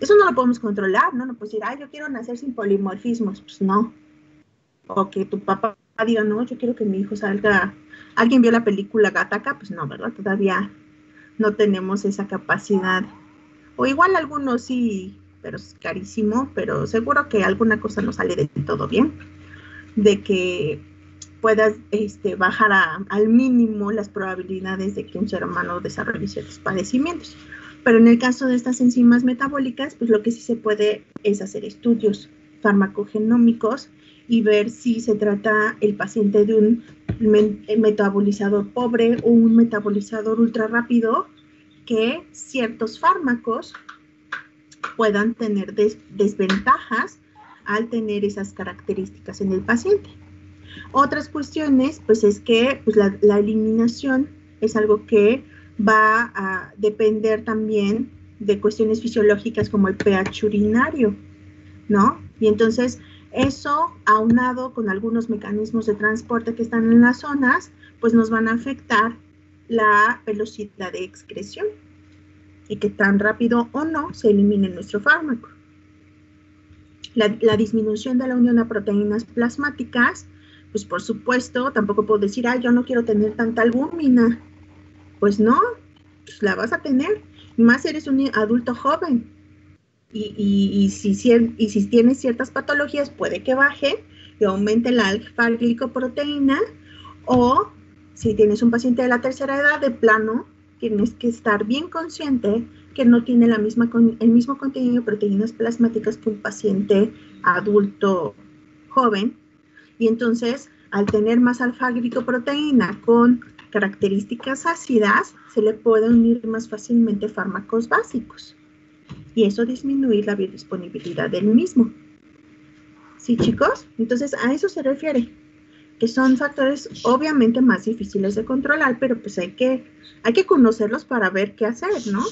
Eso no lo podemos controlar, ¿no? No puedes decir, yo quiero nacer sin polimorfismos. Pues no. O que tu papá diga, no, yo quiero que mi hijo salga. ¿Alguien vio la película Gattaca? Pues no, ¿verdad? Todavía no tenemos esa capacidad. O igual algunos sí, pero es carísimo, pero seguro que alguna cosa no sale de todo bien. De que puedas bajar al mínimo las probabilidades de que un ser humano desarrolle ciertos padecimientos. Pero en el caso de estas enzimas metabólicas, pues lo que sí se puede es hacer estudios farmacogenómicos y ver si se trata el paciente de un metabolizador pobre o un metabolizador ultra rápido, que ciertos fármacos puedan tener desventajas al tener esas características en el paciente. Otras cuestiones, pues es que pues la eliminación es algo que va a depender también de cuestiones fisiológicas como el pH urinario, ¿no? Y entonces eso, aunado con algunos mecanismos de transporte que están en las zonas, pues nos van a afectar la velocidad de excreción y que tan rápido o no se elimine nuestro fármaco. La disminución de la unión a proteínas plasmáticas, pues por supuesto, tampoco puedo decir, yo no quiero tener tanta albúmina. Pues no, pues la vas a tener, más si eres un adulto joven. Y si tienes ciertas patologías, puede que baje y aumente la alfa-glicoproteína, o si tienes un paciente de la tercera edad, de plano, tienes que estar bien consciente que no tiene el mismo contenido de proteínas plasmáticas que un paciente adulto joven, y entonces al tener más alfa-glicoproteína con características ácidas, se le puede unir más fácilmente fármacos básicos y eso disminuir la biodisponibilidad del mismo. ¿Sí, chicos? Entonces a eso se refiere, que son factores obviamente más difíciles de controlar, pero pues hay que conocerlos para ver qué hacer, ¿no?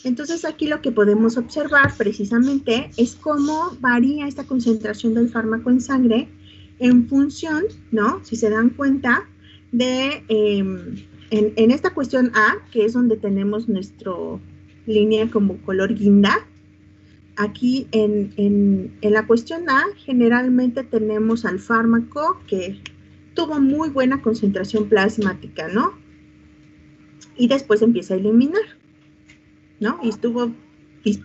Entonces aquí lo que podemos observar precisamente es cómo varía esta concentración del fármaco en sangre en función, ¿no? Si se dan cuenta de, en esta cuestión A, que es donde tenemos nuestra línea como color guinda, aquí en la cuestión A generalmente tenemos al fármaco que tuvo muy buena concentración plasmática, ¿no? Y después empieza a eliminar, ¿no? Y estuvo,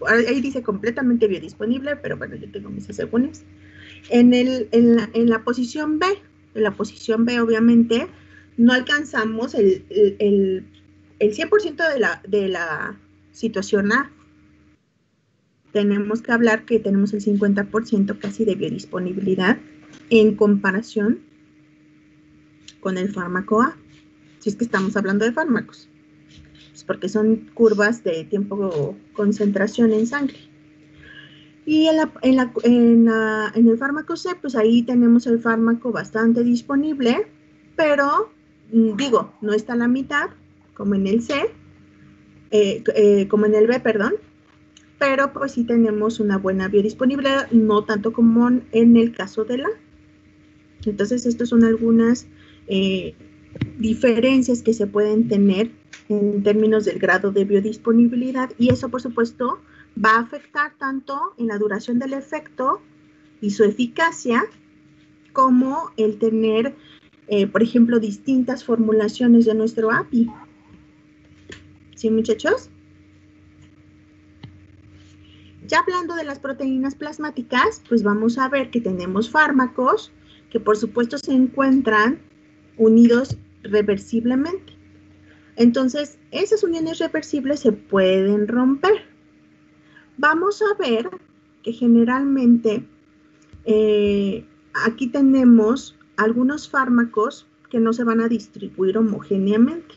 ahí dice completamente biodisponible, pero bueno, yo tengo mis asegúnes. En la posición B, obviamente, no alcanzamos el 100% de la situación A. Tenemos que hablar que tenemos el 50% casi de biodisponibilidad en comparación con el fármaco A, si es que estamos hablando de fármacos, pues porque son curvas de tiempo concentración en sangre. Y en el fármaco C, pues ahí tenemos el fármaco bastante disponible, pero, digo, no está a la mitad, como en el C, como en el B, perdón, pero pues sí tenemos una buena biodisponibilidad, no tanto como en el caso de la. Entonces, estas son algunas diferencias que se pueden tener en términos del grado de biodisponibilidad, y eso, por supuesto, va a afectar tanto en la duración del efecto y su eficacia, como el tener, por ejemplo, distintas formulaciones de nuestro API. ¿Sí, muchachos? Ya hablando de las proteínas plasmáticas, pues vamos a ver que tenemos fármacos que por supuesto se encuentran unidos reversiblemente. Entonces, esas uniones reversibles se pueden romper. Vamos a ver que generalmente aquí tenemos algunos fármacos que no se van a distribuir homogéneamente.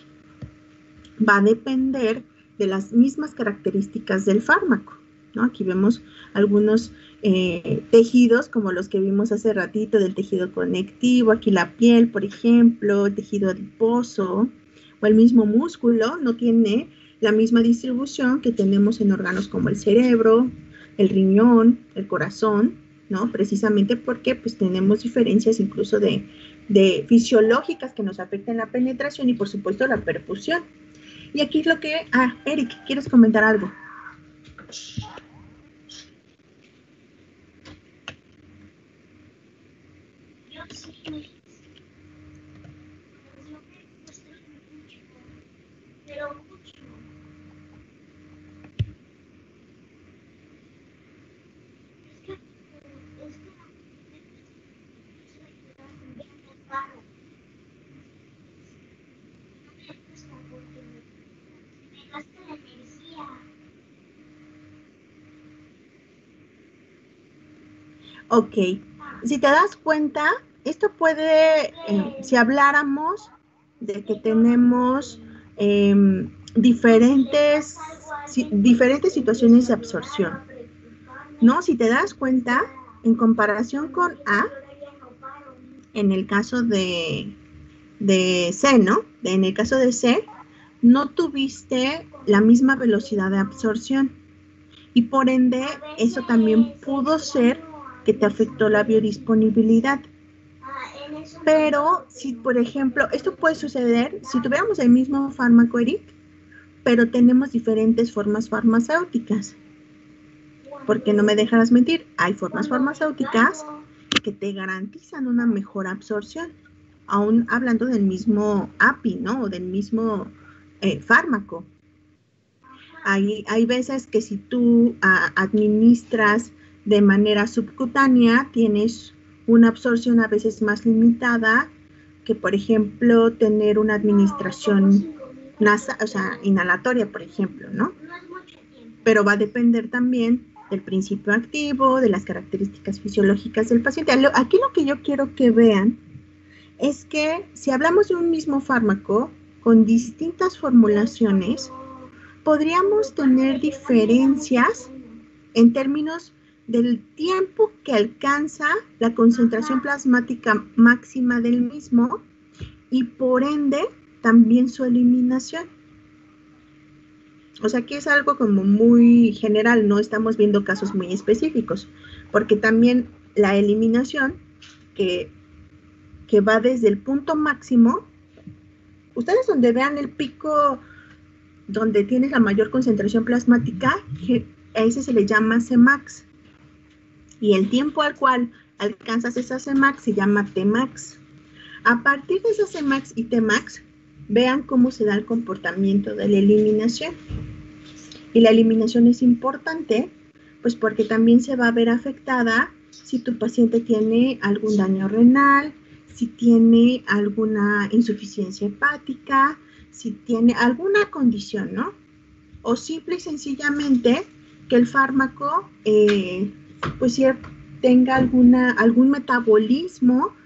Va a depender de las mismas características del fármaco, ¿no? Aquí vemos algunos tejidos, como los que vimos hace ratito, del tejido conectivo, aquí la piel, por ejemplo, el tejido adiposo, o el mismo músculo, no tiene la misma distribución que tenemos en órganos como el cerebro, el riñón, el corazón, ¿no? Precisamente porque pues tenemos diferencias incluso de fisiológicas que nos afectan la penetración y por supuesto la perfusión. Y aquí es lo que... Eric, ¿quieres comentar algo? Ok, si te das cuenta, esto puede, si habláramos de que tenemos diferentes situaciones de absorción, ¿no? Si te das cuenta, en comparación con A, en el caso de C, ¿no? En el caso de C, no tuviste la misma velocidad de absorción y por ende, eso también pudo ser que te afectó la biodisponibilidad. Pero si, por ejemplo, esto puede suceder si tuviéramos el mismo fármaco, Eric, pero tenemos diferentes formas farmacéuticas. Porque no me dejarás mentir, hay formas farmacéuticas que te garantizan una mejor absorción, aún hablando del mismo API, ¿no? O del mismo fármaco. Hay veces que si tú administras de manera subcutánea, tienes una absorción a veces más limitada que, por ejemplo, tener una administración inhalatoria, por ejemplo, ¿no? pero va a depender también del principio activo, de las características fisiológicas del paciente. Aquí lo que yo quiero que vean es que si hablamos de un mismo fármaco con distintas formulaciones, podríamos tener diferencias en términos del tiempo que alcanza la concentración plasmática máxima del mismo y por ende también su eliminación. O sea, que es algo como muy general, no estamos viendo casos muy específicos, porque también la eliminación que va desde el punto máximo, ustedes donde vean el pico donde tienes la mayor concentración plasmática, a ese se le llama Cmax. Y el tiempo al cual alcanzas esa Cmax se llama Tmax. A partir de esa Cmax y Tmax, vean cómo se da el comportamiento de la eliminación. Y la eliminación es importante, pues porque también se va a ver afectada si tu paciente tiene algún daño renal, si tiene alguna insuficiencia hepática, si tiene alguna condición, ¿no? O simple y sencillamente que el fármaco, pues si tenga algún metabolismo,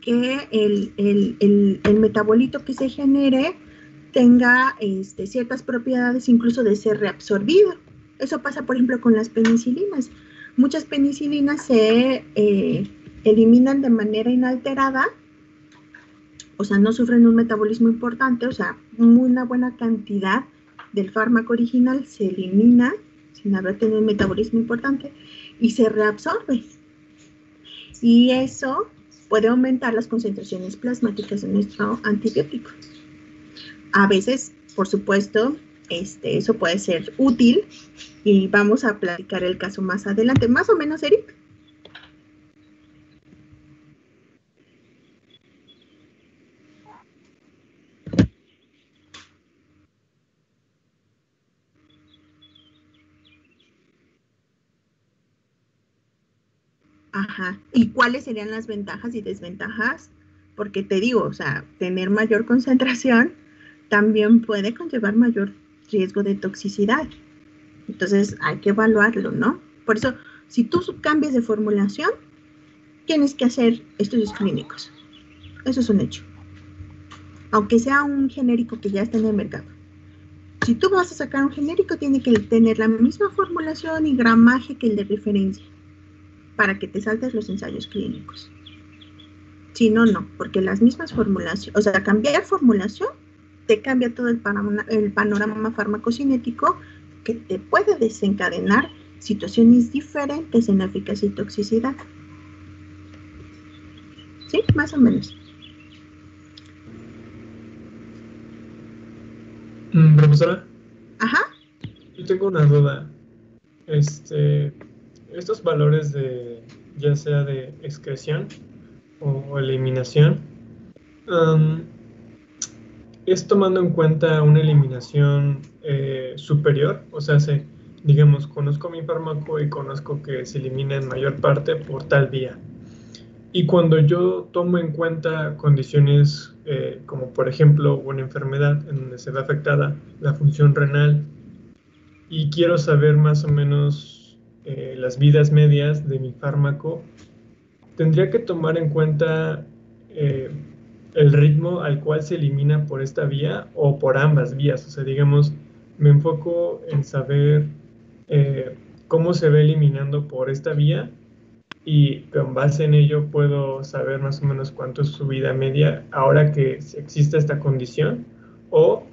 que el metabolito que se genere tenga ciertas propiedades incluso de ser reabsorbido. Eso pasa, por ejemplo, con las penicilinas. Muchas penicilinas se eliminan de manera inalterada, o sea, no sufren un metabolismo importante, o sea, una buena cantidad del fármaco original se elimina sin haber tenido un metabolismo importante y se reabsorbe. Y eso puede aumentar las concentraciones plasmáticas de nuestro antibiótico. A veces, por supuesto, eso puede ser útil y vamos a platicar el caso más adelante. Más o menos, Eric. Ajá. ¿Y cuáles serían las ventajas y desventajas? Porque te digo, o sea, tener mayor concentración también puede conllevar mayor riesgo de toxicidad. Entonces hay que evaluarlo, ¿no? Por eso, si tú cambias de formulación, tienes que hacer estudios clínicos. Eso es un hecho. Aunque sea un genérico que ya está en el mercado. Si tú vas a sacar un genérico, tiene que tener la misma formulación y gramaje que el de referencia, para que te saltes los ensayos clínicos. Si no, no, porque las mismas formulaciones, o sea, cambiar formulación, te cambia todo el panorama farmacocinético que te puede desencadenar situaciones diferentes en eficacia y toxicidad. ¿Sí? Más o menos. Profesora. Ajá. Yo tengo una duda. Estos valores de, ya sea de excreción o eliminación, ¿es tomando en cuenta una eliminación superior? O sea, digamos, conozco mi fármaco y conozco que se elimina en mayor parte por tal vía. Y cuando yo tomo en cuenta condiciones como, por ejemplo, una enfermedad en donde se ve afectada la función renal y quiero saber más o menos las vidas medias de mi fármaco, tendría que tomar en cuenta el ritmo al cual se elimina por esta vía o por ambas vías. O sea, digamos, me enfoco en saber cómo se va eliminando por esta vía y con base en ello puedo saber más o menos cuánto es su vida media ahora que existe esta condición, o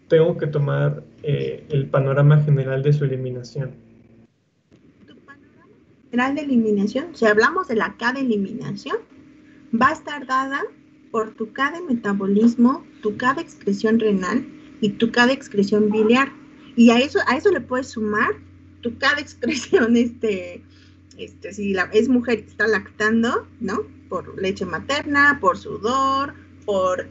tengo que tomar el panorama general de su eliminación. General de eliminación, si hablamos de la K de eliminación, va a estar dada por tu K de metabolismo, tu K de excreción renal y tu K de excreción biliar. Y a eso le puedes sumar tu K de excreción, si es mujer y está lactando, ¿no? Por leche materna, por sudor, por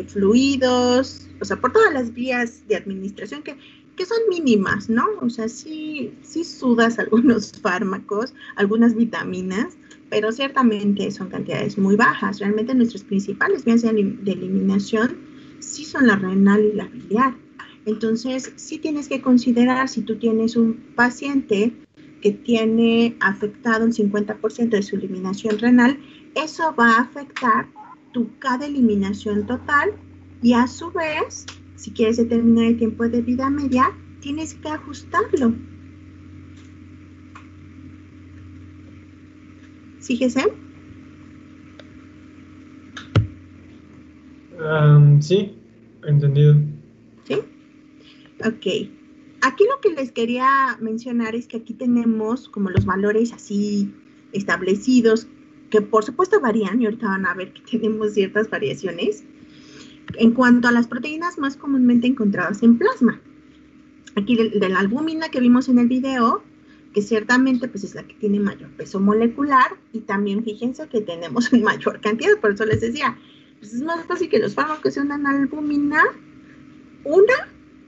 fluidos, o sea, por todas las vías de administración que son mínimas, ¿no? O sea, sí sudas algunos fármacos, algunas vitaminas, pero ciertamente son cantidades muy bajas. Realmente nuestras principales vías de eliminación sí son la renal y la biliar. Entonces, sí tienes que considerar si tú tienes un paciente que tiene afectado el 50% de su eliminación renal, eso va a afectar tu K de eliminación total y a su vez, si quieres determinar el tiempo de vida media, tienes que ajustarlo. ¿Síguese? Sí, entendido. ¿Sí? Ok. Aquí lo que les quería mencionar es que aquí tenemos como los valores así establecidos, que por supuesto varían, y ahorita van a ver que tenemos ciertas variaciones, en cuanto a las proteínas más comúnmente encontradas en plasma. Aquí de la albúmina que vimos en el video, que ciertamente pues es la que tiene mayor peso molecular, y también fíjense que tenemos en mayor cantidad, por eso les decía, pues es más fácil que los fármacos sean una albúmina,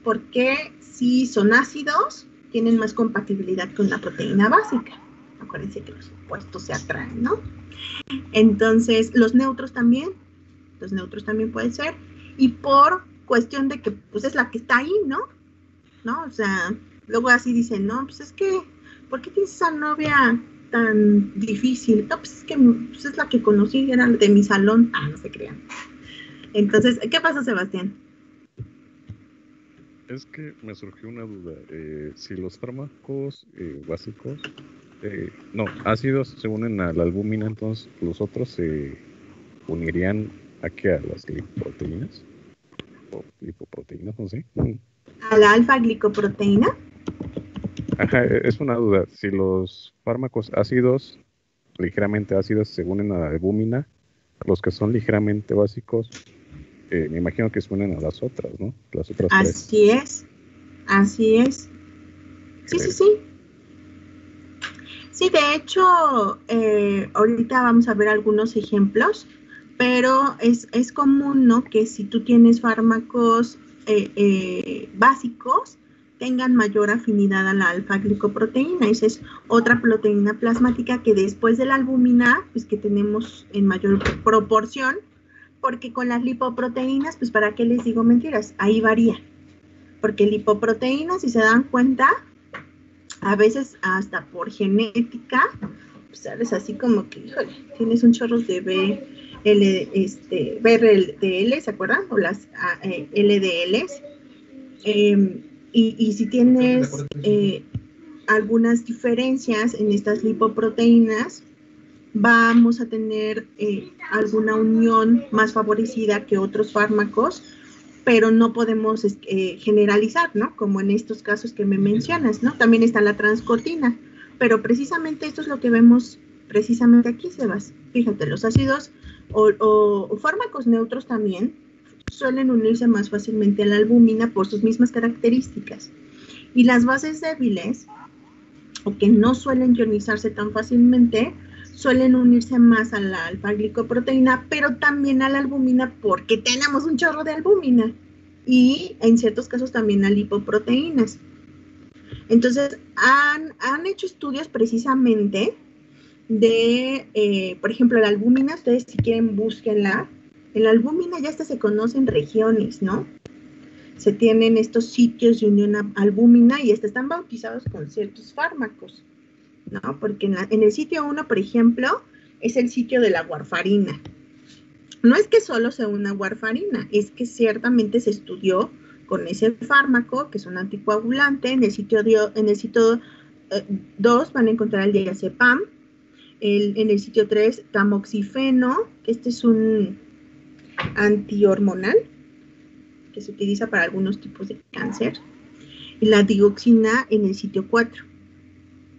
porque si son ácidos, tienen más compatibilidad con la proteína básica. Acuérdense que los opuestos se atraen, ¿no? Entonces, los neutros también pueden ser, y por cuestión de que, pues es la que está ahí, ¿no? O sea, luego así dicen, no, pues es que, ¿por qué tienes esa novia tan difícil? No, pues es que pues es la que conocí, era de mi salón. No se crean. Entonces, ¿qué pasa, Sebastián? Es que me surgió una duda. Si los fármacos básicos, ácidos se unen a la albúmina, entonces los otros se unirían aquí a las lipoproteínas. O lipoproteínas, no sé. ¿A la alfa-glicoproteína? Ajá, es una duda. Si los fármacos ácidos, ligeramente ácidos, se unen a la albúmina, los que son ligeramente básicos, me imagino que se unen a las otras, ¿no? Las otras tres. Así es. Sí. Sí, de hecho, ahorita vamos a ver algunos ejemplos, pero es común, ¿no? Que si tú tienes fármacos básicos, tengan mayor afinidad a la alfa-glicoproteína. Esa es otra proteína plasmática que después de la albúmina, pues que tenemos en mayor proporción, porque con las lipoproteínas, pues para qué les digo mentiras, ahí varía. Porque lipoproteínas, si se dan cuenta, a veces hasta por genética, pues sabes, así como que, híjole, tienes un chorro de BRDL, ¿se acuerdan? O las LDLs. Y si tienes algunas diferencias en estas lipoproteínas, vamos a tener alguna unión más favorecida que otros fármacos, pero no podemos generalizar, ¿no? Como en estos casos que me mencionas, ¿no? También está la transcortina, pero precisamente esto es lo que vemos precisamente aquí, Sebas. Fíjate, los ácidos o fármacos neutros también suelen unirse más fácilmente a la albúmina por sus mismas características. Y las bases débiles, o que no suelen ionizarse tan fácilmente, suelen unirse más a la alfa-glicoproteína, pero también a la albúmina porque tenemos un chorro de albúmina y en ciertos casos también a lipoproteínas. Entonces, han hecho estudios precisamente de, por ejemplo, la albúmina, ustedes si quieren búsquenla. En la albúmina ya hasta se conocen regiones, ¿no? Se tienen estos sitios de unión albúmina y hasta están bautizados con ciertos fármacos, ¿no? Porque en el sitio 1, por ejemplo, es el sitio de la warfarina. No es que solo sea una warfarina, es que ciertamente se estudió con ese fármaco, que es un anticoagulante. En el sitio 2 van a encontrar el diazepam. En el sitio 3, tamoxifeno, que este es un antihormonal que se utiliza para algunos tipos de cáncer. Y la dioxina en el sitio 4.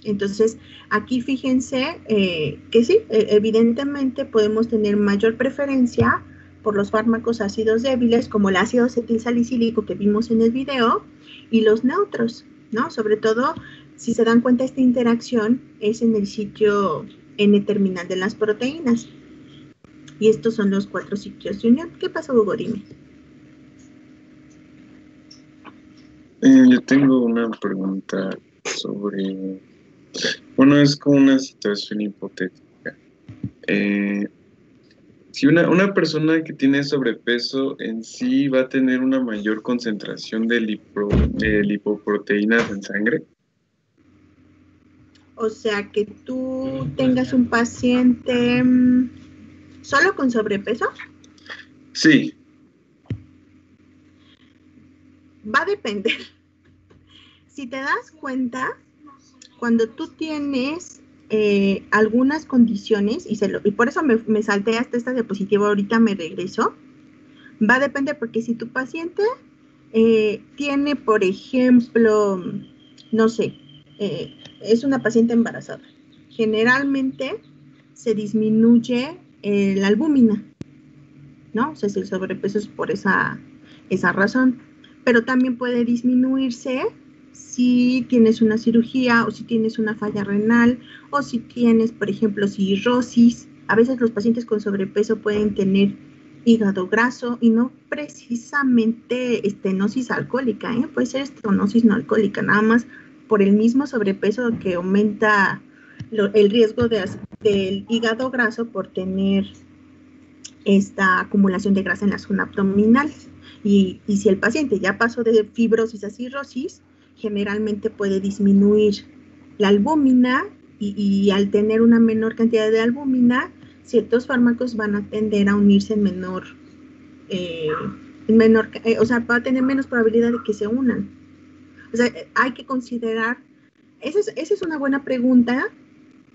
Entonces, aquí fíjense que sí, evidentemente podemos tener mayor preferencia por los fármacos ácidos débiles, como el ácido acetilsalicílico que vimos en el video, y los neutros, ¿no? Sobre todo, si se dan cuenta, esta interacción es en el sitio N-terminal de las proteínas. Y estos son los 4 sitios de unión. ¿Qué pasó, Hugo? Dime. Yo tengo una pregunta sobre... Bueno, es como una situación hipotética. Si una persona que tiene sobrepeso en sí va a tener una mayor concentración de lipoproteínas en sangre. O sea, que tú tengas un paciente solo con sobrepeso. Sí. Va a depender. Si te das cuenta, cuando tú tienes algunas condiciones, y por eso me salté hasta esta diapositiva, ahorita me regreso, va a depender porque si tu paciente tiene, por ejemplo, no sé, es una paciente embarazada, generalmente se disminuye la albúmina, ¿no? O sea, si el sobrepeso es por esa razón, pero también puede disminuirse si tienes una cirugía o si tienes una falla renal o si tienes, por ejemplo, cirrosis. A veces los pacientes con sobrepeso pueden tener hígado graso y no precisamente estenosis alcohólica, puede ser estenosis no alcohólica, nada más por el mismo sobrepeso que aumenta el riesgo del hígado graso por tener esta acumulación de grasa en la zona abdominal. Y si el paciente ya pasó de fibrosis a cirrosis, generalmente puede disminuir la albúmina y al tener una menor cantidad de albúmina, ciertos fármacos van a tender a unirse en menor, o sea, va a tener menos probabilidad de que se unan. O sea, hay que considerar, esa es una buena pregunta,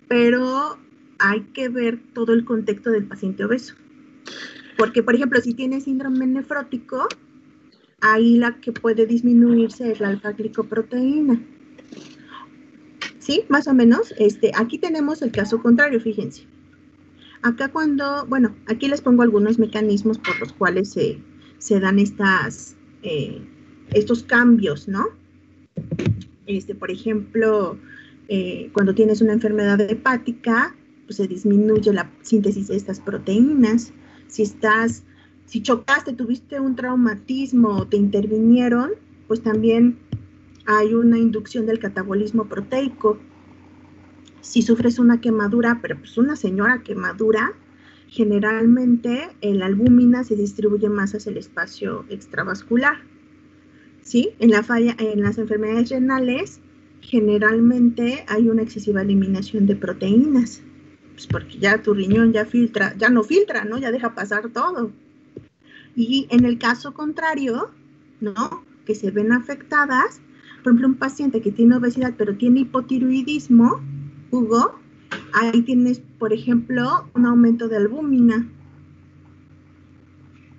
pero hay que ver todo el contexto del paciente obeso. Porque, por ejemplo, si tiene síndrome nefrótico, ahí la que puede disminuirse es la alfa-glicoproteína. ¿Sí? Más o menos. Aquí tenemos el caso contrario, fíjense. Acá aquí les pongo algunos mecanismos por los cuales se dan estos cambios, ¿no? Por ejemplo, cuando tienes una enfermedad hepática, pues se disminuye la síntesis de estas proteínas. Si chocaste, tuviste un traumatismo, te intervinieron, pues también hay una inducción del catabolismo proteico. Si sufres una quemadura, pero pues una señora quemadura, generalmente la albúmina se distribuye más hacia el espacio extravascular. ¿Sí? En las enfermedades renales, generalmente hay una excesiva eliminación de proteínas. Pues porque ya tu riñón ya no filtra, ¿no? Ya deja pasar todo. Y en el caso contrario, ¿no? Que se ven afectadas, por ejemplo, un paciente que tiene obesidad pero tiene hipotiroidismo, Hugo, ahí tienes, por ejemplo, un aumento de albúmina.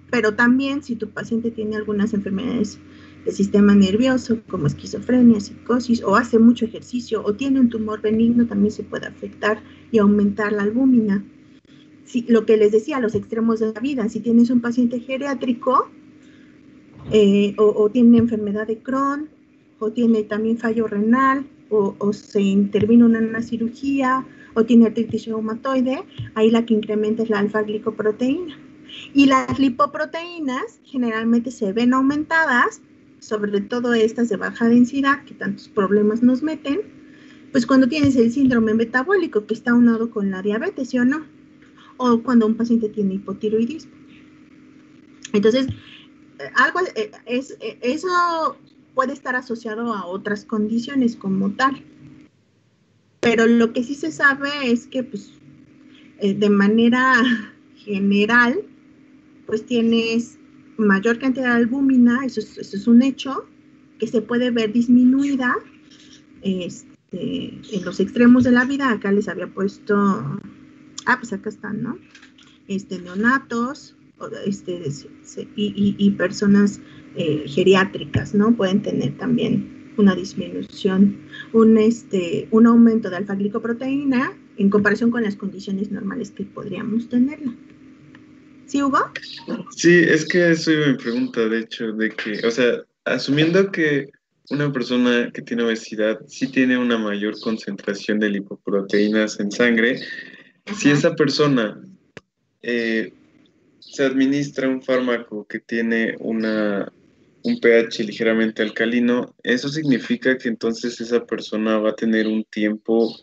Pero también si tu paciente tiene algunas enfermedades del sistema nervioso, como esquizofrenia, psicosis, o hace mucho ejercicio, o tiene un tumor benigno, también se puede afectar y aumentar la albúmina. Lo que les decía, los extremos de la vida, si tienes un paciente geriátrico, o tiene enfermedad de Crohn, o tiene también fallo renal, o se intervino en una cirugía, o tiene artritis reumatoide, ahí la que incrementa es la alfa-glicoproteína. Y las lipoproteínas generalmente se ven aumentadas, sobre todo estas de baja densidad, que tantos problemas nos meten, pues cuando tienes el síndrome metabólico que está aunado con la diabetes, ¿sí o no? O cuando un paciente tiene hipotiroidismo. Entonces, eso puede estar asociado a otras condiciones como tal. Pero lo que sí se sabe es que, pues, de manera general, pues tienes mayor cantidad de albúmina, eso es un hecho, que se puede ver disminuida en los extremos de la vida. Acá les había puesto, pues acá están, ¿no? Neonatos y personas geriátricas, ¿no? Pueden tener también una disminución, un aumento de alfa-glicoproteína en comparación con las condiciones normales que podríamos tenerla. ¿Sí, Hugo? Sí, es que eso iba mi pregunta, de hecho, de que, o sea, asumiendo que una persona que tiene obesidad sí tiene una mayor concentración de lipoproteínas en sangre, si esa persona se administra un fármaco que tiene un pH ligeramente alcalino, eso significa que entonces esa persona va a tener un tiempo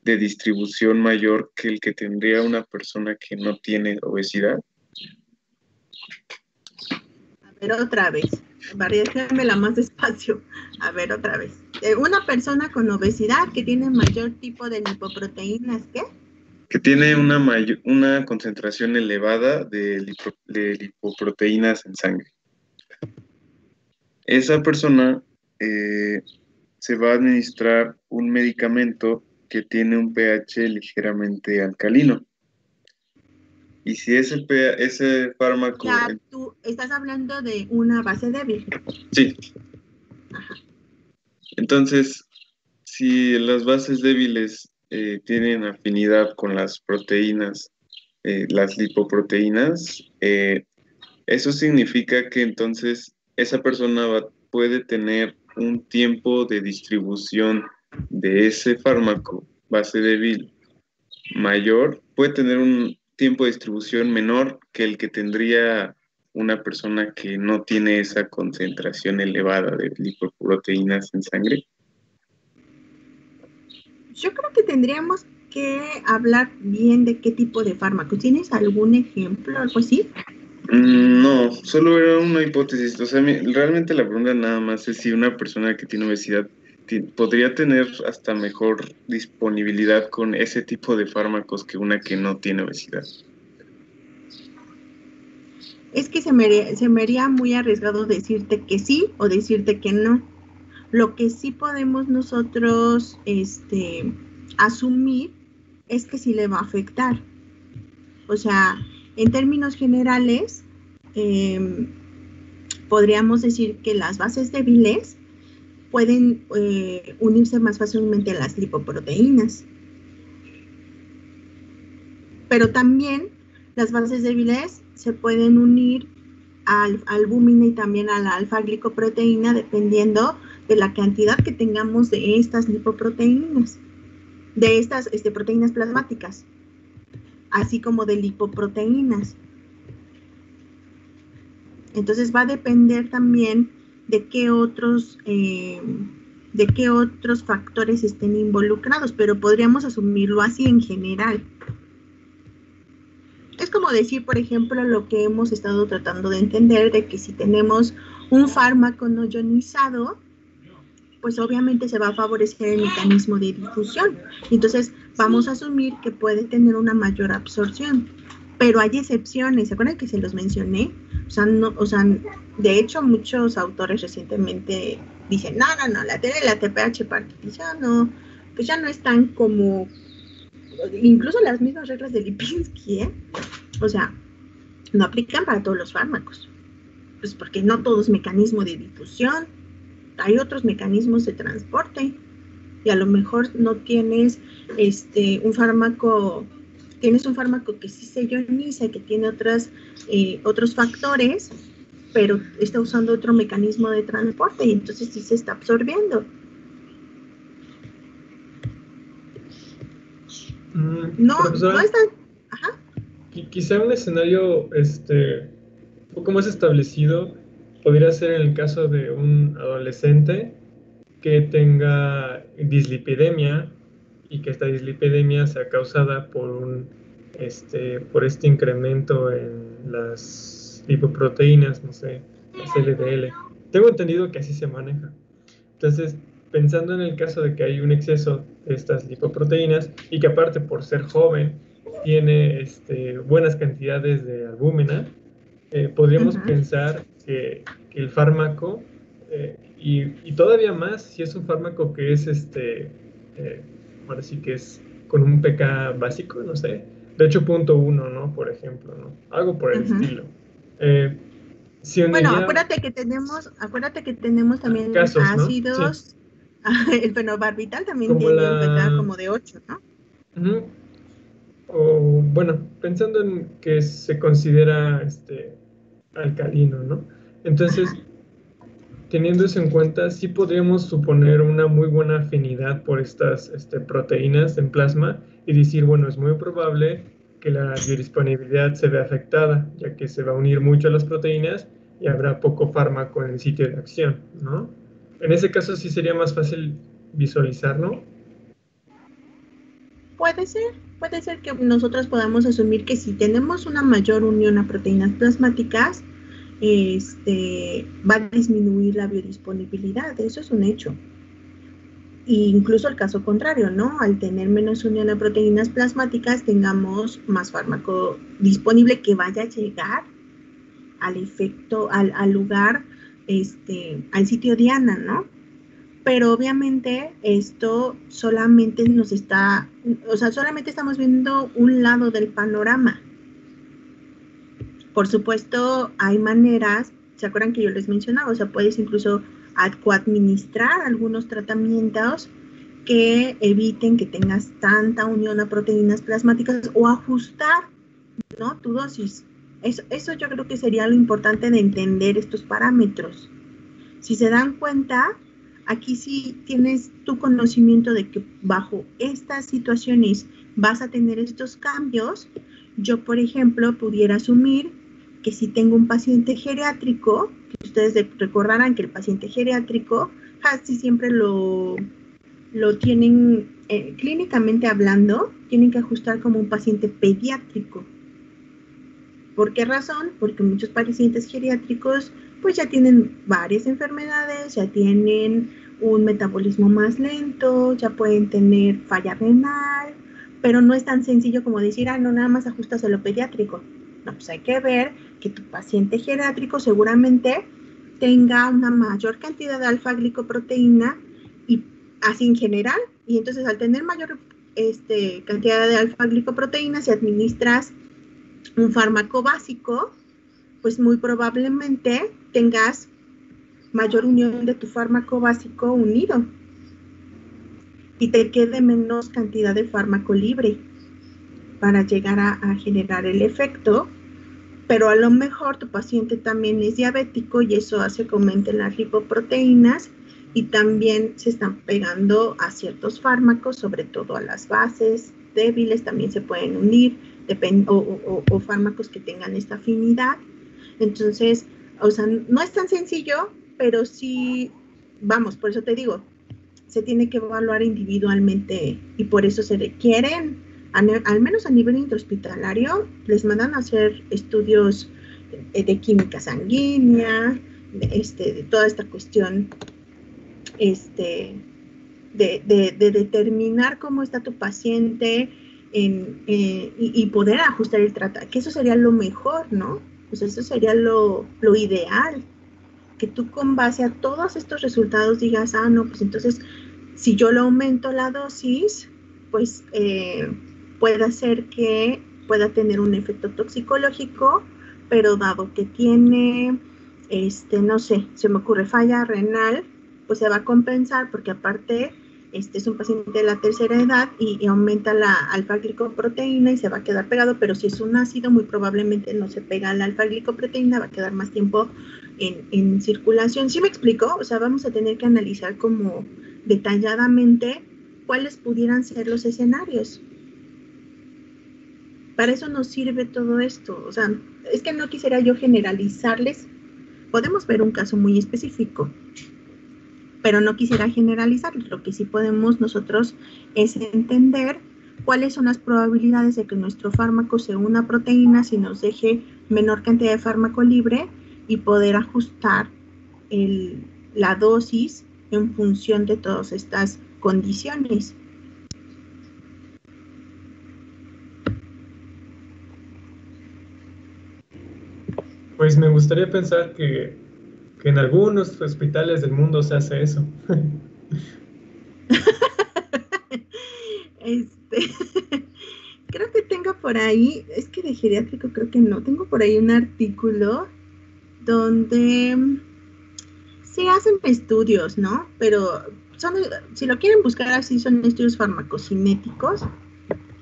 de distribución mayor que el que tendría una persona que no tiene obesidad. A ver, otra vez. Déjenmela más despacio. A ver, otra vez. Una persona con obesidad que tiene mayor tipo de lipoproteínas, ¿qué? Que tiene una concentración elevada de lipoproteínas en sangre. Esa persona se va a administrar un medicamento que tiene un pH ligeramente alcalino. Y si ese fármaco... Ya, tú estás hablando de una base débil. Sí. Ajá. Entonces, si las bases débiles tienen afinidad con las proteínas, las lipoproteínas, eso significa que entonces esa persona puede tener un tiempo de distribución de ese fármaco base débil mayor, puede tener un tiempo de distribución menor que el que tendría una persona que no tiene esa concentración elevada de lipoproteínas en sangre. Yo creo que tendríamos que hablar bien de qué tipo de fármaco. ¿Tienes algún ejemplo, algo así? No, solo era una hipótesis. O sea, realmente la pregunta nada más es si una persona que tiene obesidad podría tener hasta mejor disponibilidad con ese tipo de fármacos que una que no tiene obesidad. Es que se me haría muy arriesgado decirte que sí o decirte que no. Lo que sí podemos nosotros asumir es que sí le va a afectar. O sea, en términos generales, podríamos decir que las bases débiles pueden unirse más fácilmente a las lipoproteínas. Pero también las bases débiles se pueden unir a albúmina y también a la alfa-glicoproteína dependiendo de la cantidad que tengamos de estas lipoproteínas, de estas proteínas plasmáticas, así como de lipoproteínas. Entonces va a depender también de qué otros factores estén involucrados, pero podríamos asumirlo así en general. Es como decir, por ejemplo, lo que hemos estado tratando de entender, de que si tenemos un fármaco no ionizado, pues obviamente se va a favorecer el mecanismo de difusión. Entonces vamos a asumir que puede tener una mayor absorción. Pero hay excepciones, ¿se acuerdan que se los mencioné? De hecho, muchos autores recientemente dicen, no, la TPH partición pues ya no es tan como, incluso las mismas reglas de Lipinski, o sea, no aplican para todos los fármacos, pues porque no todo es mecanismo de difusión, hay otros mecanismos de transporte, y a lo mejor no tienes un fármaco que sí se ioniza, que tiene otros factores, pero está usando otro mecanismo de transporte y entonces sí se está absorbiendo. No es tan... Ajá. Quizá un escenario un poco más establecido podría ser en el caso de un adolescente que tenga dislipidemia y que esta dislipidemia sea causada por este incremento en las lipoproteínas, no sé, las LDL. Tengo entendido que así se maneja. Entonces, pensando en el caso de que hay un exceso de estas lipoproteínas y que aparte por ser joven tiene buenas cantidades de albúmina, podríamos pensar que el fármaco, y todavía más si es un fármaco que es ahora sí que es con un pK básico, no sé, de 8.1, ¿no? Por ejemplo, ¿no? Algo por el estilo. Bueno, acuérdate que tenemos también casos, ácidos, ¿no? Sí. El fenobarbital también como tiene un pK como de 8, ¿no? O bueno, pensando en que se considera alcalino, ¿no? Entonces, teniendo eso en cuenta, sí podríamos suponer una muy buena afinidad por estas proteínas en plasma y decir, bueno, es muy probable que la biodisponibilidad se vea afectada, ya que se va a unir mucho a las proteínas y habrá poco fármaco en el sitio de acción, ¿no? En ese caso sí sería más fácil visualizarlo. puede ser que nosotros podamos asumir que si tenemos una mayor unión a proteínas plasmáticas, va a disminuir la biodisponibilidad, eso es un hecho. E incluso el caso contrario, ¿no? Al tener menos unión a proteínas plasmáticas, tengamos más fármaco disponible que vaya a llegar al efecto, al lugar, al sitio diana, ¿no? Pero obviamente esto solamente solamente estamos viendo un lado del panorama. Por supuesto, hay maneras, ¿se acuerdan que yo les mencionaba? O sea, puedes incluso coadministrar algunos tratamientos que eviten que tengas tanta unión a proteínas plasmáticas o ajustar, ¿no?, tu dosis. Eso yo creo que sería lo importante de entender estos parámetros. Si se dan cuenta, aquí sí tienes tu conocimiento de que bajo estas situaciones vas a tener estos cambios. Yo, por ejemplo, pudiera asumir que si tengo un paciente geriátrico, que ustedes recordarán que el paciente geriátrico casi siempre lo tienen, clínicamente hablando, tienen que ajustar como un paciente pediátrico. ¿Por qué razón? Porque muchos pacientes geriátricos pues ya tienen varias enfermedades, ya tienen un metabolismo más lento, ya pueden tener falla renal, pero no es tan sencillo como decir, no, nada más ajustas a lo pediátrico. No, pues hay que ver que tu paciente geriátrico seguramente tenga una mayor cantidad de alfa-glicoproteína y así en general, y entonces al tener mayor cantidad de alfa-glicoproteína, si administras un fármaco básico, pues muy probablemente tengas mayor unión de tu fármaco básico unido y te quede menos cantidad de fármaco libre para llegar a generar el efecto, pero a lo mejor tu paciente también es diabético y eso hace que aumenten las lipoproteínas y también se están pegando a ciertos fármacos, sobre todo a las bases débiles, también se pueden unir, o fármacos que tengan esta afinidad. Entonces, o sea, no es tan sencillo, pero sí, vamos, por eso te digo, se tiene que evaluar individualmente y por eso se requieren, al menos a nivel intrahospitalario, les mandan a hacer estudios de química sanguínea, de toda esta cuestión, de determinar cómo está tu paciente y poder ajustar el tratamiento, que eso sería lo mejor, ¿no? Pues eso sería lo ideal, que tú con base a todos estos resultados digas, no, pues entonces, si yo le aumento la dosis, pues puede ser que pueda tener un efecto toxicológico, pero dado que tiene, no sé, se me ocurre falla renal, pues se va a compensar, porque aparte, es un paciente de la tercera edad y aumenta la alfa-glicoproteína y se va a quedar pegado, pero si es un ácido, muy probablemente no se pega la alfa-glicoproteína, va a quedar más tiempo en circulación. ¿Sí me explico? O sea, vamos a tener que analizar como detalladamente cuáles pudieran ser los escenarios. Para eso nos sirve todo esto. O sea, es que no quisiera yo generalizarles. Podemos ver un caso muy específico, pero no quisiera generalizar. Lo que sí podemos nosotros es entender cuáles son las probabilidades de que nuestro fármaco se una a proteínas y nos deje menor cantidad de fármaco libre y poder ajustar la dosis en función de todas estas condiciones. Pues me gustaría pensar que en algunos hospitales del mundo se hace eso. Creo que tengo por ahí, es que de geriátrico creo que no, tengo por ahí un artículo donde sí hacen estudios, ¿no? Pero si lo quieren buscar así, son estudios farmacocinéticos.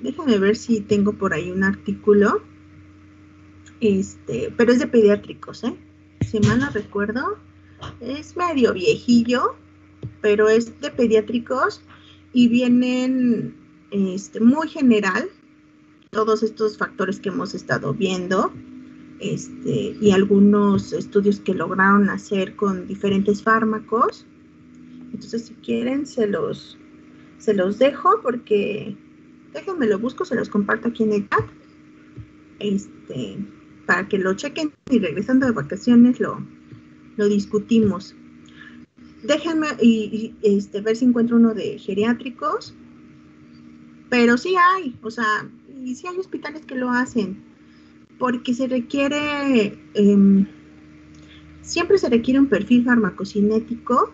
Déjame ver si tengo por ahí un artículo, pero es de pediátricos, si mal no recuerdo, es medio viejillo, pero es de pediátricos y vienen muy general todos estos factores que hemos estado viendo, y algunos estudios que lograron hacer con diferentes fármacos. Entonces, si quieren, se los dejo porque Déjenme lo busco, se los comparto aquí en el chat. Para que lo chequen y regresando de vacaciones lo discutimos. Déjenme ver si encuentro uno de geriátricos, pero sí hay, o sea, y sí hay hospitales que lo hacen, porque se requiere, siempre se requiere un perfil farmacocinético,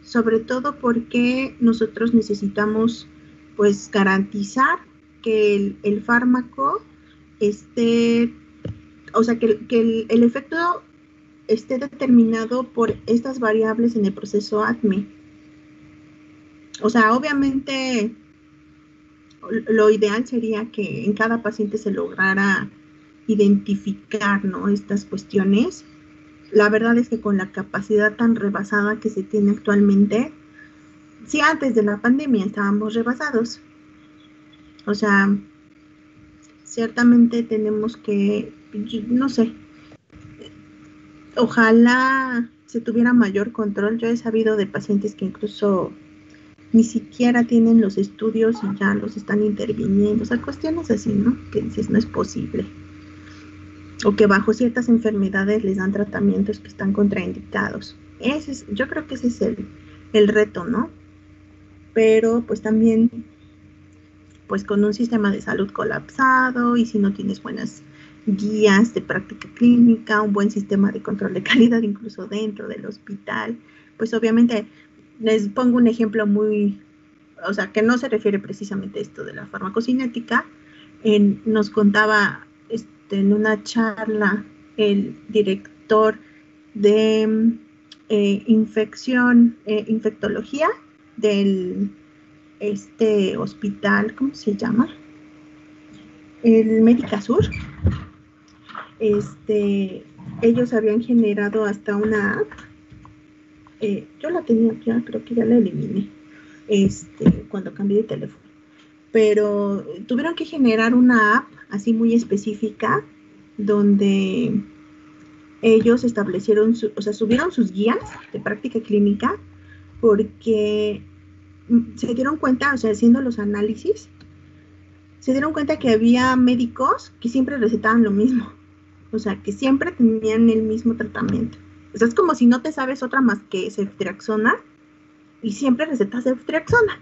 sobre todo porque nosotros necesitamos, pues, garantizar que el fármaco esté, o sea, que el efecto esté determinado por estas variables en el proceso ADME. O sea, obviamente lo ideal sería que en cada paciente se lograra identificar, ¿no?, estas cuestiones. La verdad es que con la capacidad tan rebasada que se tiene actualmente, sí, antes de la pandemia estábamos rebasados. O sea, ciertamente tenemos que, no sé, ojalá se tuviera mayor control. Yo he sabido de pacientes que incluso ni siquiera tienen los estudios y ya los están interviniendo. O sea, cuestiones así, ¿no? Que dices, no es posible. O que bajo ciertas enfermedades les dan tratamientos que están contraindicados. Yo creo que ese es el reto, ¿no? Pero pues también, pues con un sistema de salud colapsado, y si no tienes buenas guías de práctica clínica, un buen sistema de control de calidad incluso dentro del hospital, pues obviamente les pongo un ejemplo muy, o sea, que no se refiere precisamente a esto de la farmacocinética. Nos contaba en una charla el director de infectología del hospital, ¿cómo se llama? El Médica Sur. Ellos habían generado hasta una app. Yo la tenía ya, creo que ya la eliminé cuando cambié de teléfono, pero tuvieron que generar una app así muy específica donde ellos establecieron, subieron sus guías de práctica clínica, porque se dieron cuenta, o sea, haciendo los análisis, se dieron cuenta que había médicos que siempre recetaban lo mismo, o sea, que siempre tenían el mismo tratamiento. O sea, es como si no te sabes otra más que ceftriaxona y siempre recetas ceftriaxona,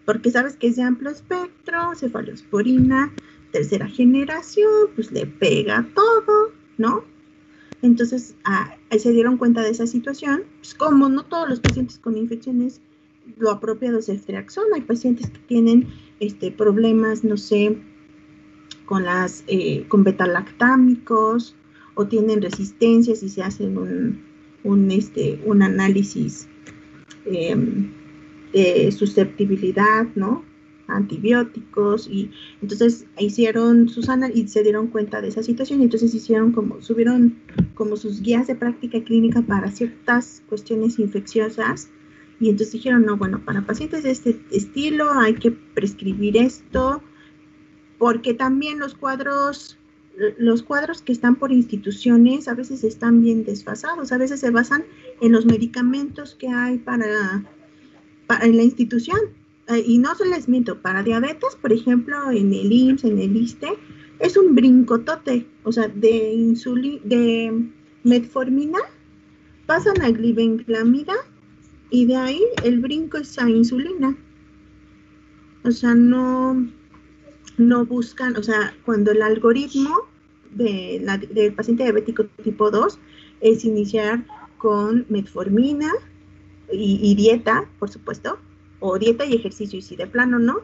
porque sabes que es de amplio espectro, cefalosporina, tercera generación, pues le pega todo, ¿no? Entonces, se dieron cuenta de esa situación. Pues como no todos los pacientes con infecciones lo apropiado es ceftriaxona, hay pacientes que tienen problemas, no sé, con con betalactámicos, o tienen resistencias y se hacen un análisis de susceptibilidad, ¿no?, antibióticos, y entonces hicieron sus análisis y se dieron cuenta de esa situación, y entonces subieron como sus guías de práctica clínica para ciertas cuestiones infecciosas, y entonces dijeron, no, bueno, para pacientes de este estilo hay que prescribir esto, porque también los cuadros que están por instituciones a veces están bien desfasados, a veces se basan en los medicamentos que hay en la institución. Y no se les miento, para diabetes, por ejemplo, en el IMSS, en el ISSSTE, es un brincotote, o sea, de metformina pasan a glibenclamida, y de ahí el brinco es a insulina. O sea, no buscan, o sea, cuando el algoritmo del paciente diabético tipo 2 es iniciar con metformina y dieta, por supuesto, o dieta y ejercicio, y si de plano no,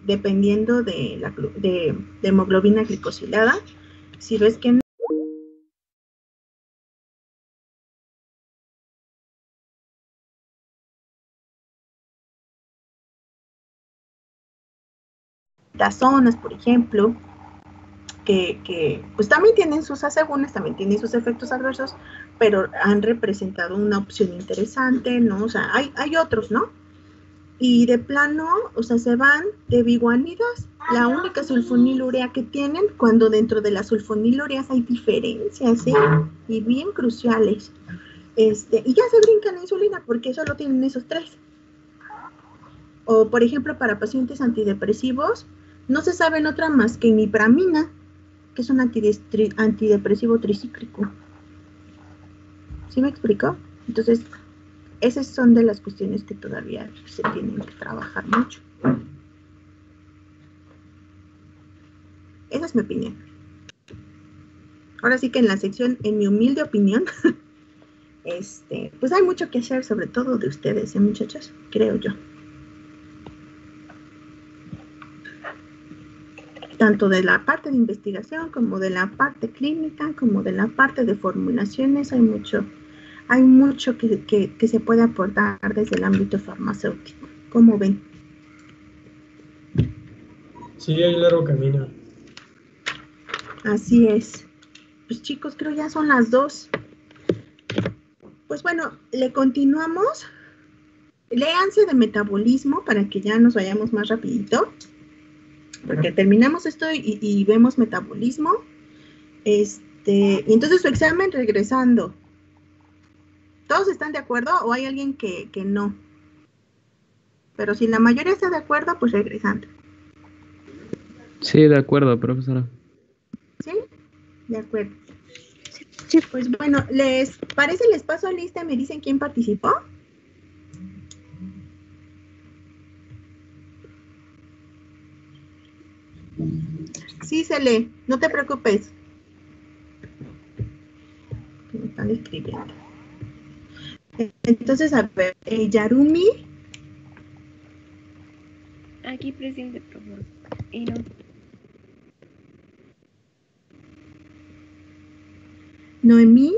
dependiendo de hemoglobina glicosilada, si ves que no, las zonas, por ejemplo, que pues también tienen sus asegúnes, también tienen sus efectos adversos, pero han representado una opción interesante, ¿no? O sea, hay otros, ¿no? Y de plano, o sea, se van de biguanidas, la única sulfonilurea que tienen, cuando dentro de las sulfonilureas hay diferencias, ¿sí? Y bien cruciales. Y ya se brincan la insulina porque solo tienen esos tres. O, por ejemplo, para pacientes antidepresivos, No se sabe en otra más que imipramina, que es un antidepresivo tricíclico. ¿Sí me explicó? Entonces, esas son de las cuestiones que todavía se tienen que trabajar mucho. Esa es mi opinión. Ahora sí que en la sección, en mi humilde opinión, pues hay mucho que hacer, sobre todo de ustedes, muchachos, creo yo. Tanto de la parte de investigación, como de la parte clínica, como de la parte de formulaciones, hay mucho que se puede aportar desde el ámbito farmacéutico. ¿Cómo ven? Sí, hay largo camino. Así es. Pues chicos, creo ya son las 2. Pues bueno, le continuamos. Léanse de metabolismo para que ya nos vayamos más rapidito. Porque terminamos esto y vemos metabolismo. Y entonces su examen regresando. ¿Todos están de acuerdo o hay alguien que no? Pero si la mayoría está de acuerdo, pues regresando. Sí, de acuerdo, profesora. ¿Sí? De acuerdo. Sí, pues bueno, ¿les parece? Les paso lista, me dicen quién participó. Sí, Cele, no te preocupes. Me están escribiendo. Entonces, a ver, Yarumi. Aquí presente, por favor. Y no. Noemí.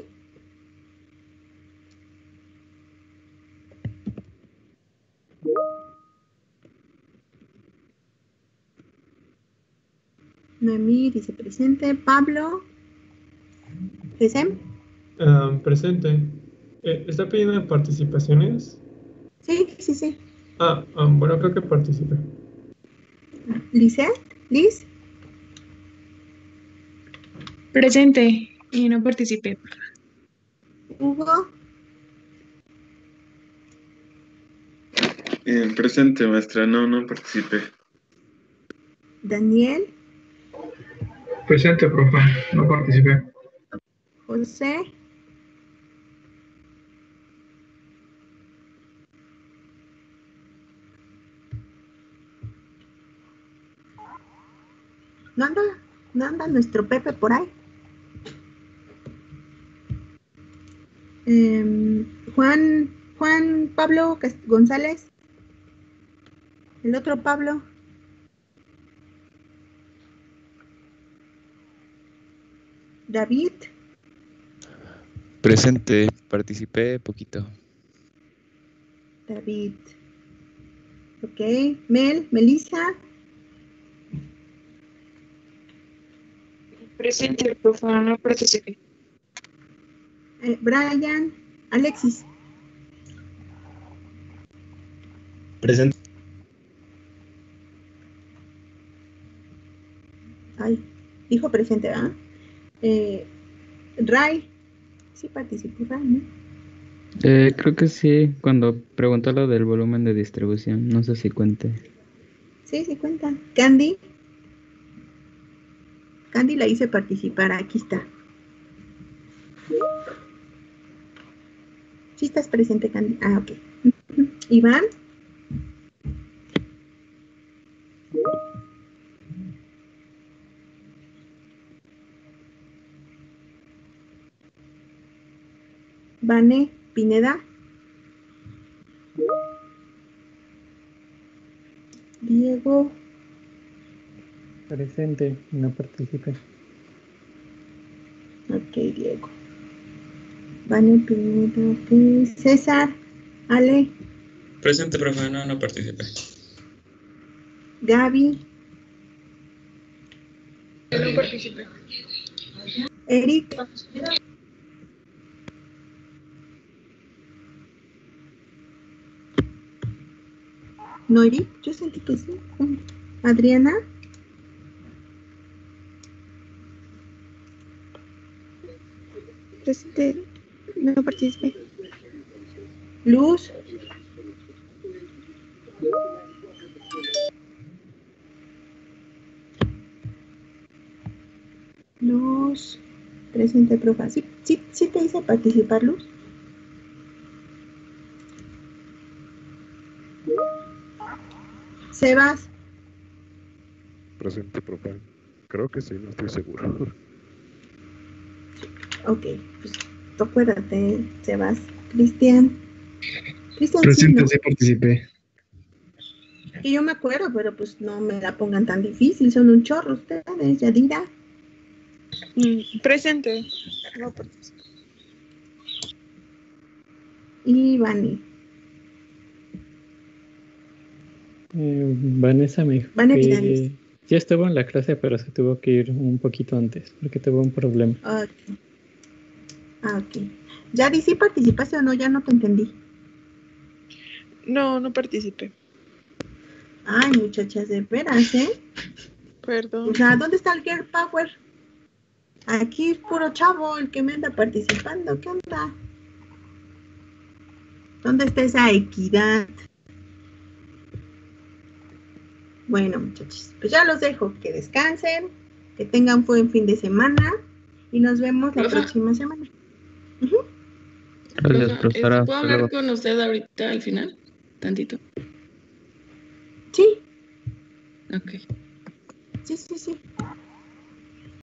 Noemí dice presente. Pablo. ¿Gesem? Presente. ¿Está pidiendo participaciones? Sí, sí, sí. Bueno, creo que participé. ¿Lisette? ¿Liz? Presente y no participé. Hugo. Presente, maestra. No participé. Daniel. Presente, profe. No participé. José. ¿No anda nuestro Pepe por ahí? Juan Pablo González. El otro Pablo. David. Presente, participé poquito. David. Ok. Melissa. Presente, por favor, no participé. Brian. Alexis. Presente. Ay, dijo presente, ¿verdad? Ray. Sí participó Ray, ¿no? Creo que sí, cuando preguntó lo del volumen de distribución, no sé si cuente. Sí, sí cuenta. Candy. Candy la hice participar, aquí está. ¿Sí estás presente, Candy? Ok. Iván. Vane Pineda. Diego. Presente, no participé. Ok, Diego. Vane Pineda. Okay. César. Ale. Presente, profe, no participé. Gaby. No participé. Eric. No, Eric, yo sentí que sí. Adriana. Presente, no participé. Luz. Presente, profa. ¿Sí te hice participar, Luz? Sebas. Presente, profe. Creo que sí, no estoy seguro. Ok, pues acuérdate, Sebas. Cristian. Cristian, Presente, ¿no? sí participé. Que yo me acuerdo, pero pues no me la pongan tan difícil, son un chorro ustedes, Yadira. Presente. No participé. Y Vani. Vanessa me dijo que ya estuvo en la clase, pero se tuvo que ir un poquito antes, porque tuvo un problema. Ok. Ok. Yadi, ¿sí participaste o no? Ya no te entendí. No participé. Ay, muchachas, de veras, ¿eh? Perdón. O sea, ¿dónde está el Girl Power? Aquí es puro chavo el que me anda participando. ¿Qué onda? ¿Dónde está esa equidad? Bueno, muchachos, pues ya los dejo. Que descansen, que tengan buen fin de semana y nos vemos la próxima semana. Gracias, profesora. ¿Puedo hablar con usted ahorita al final? Tantito. Sí. Ok. Sí.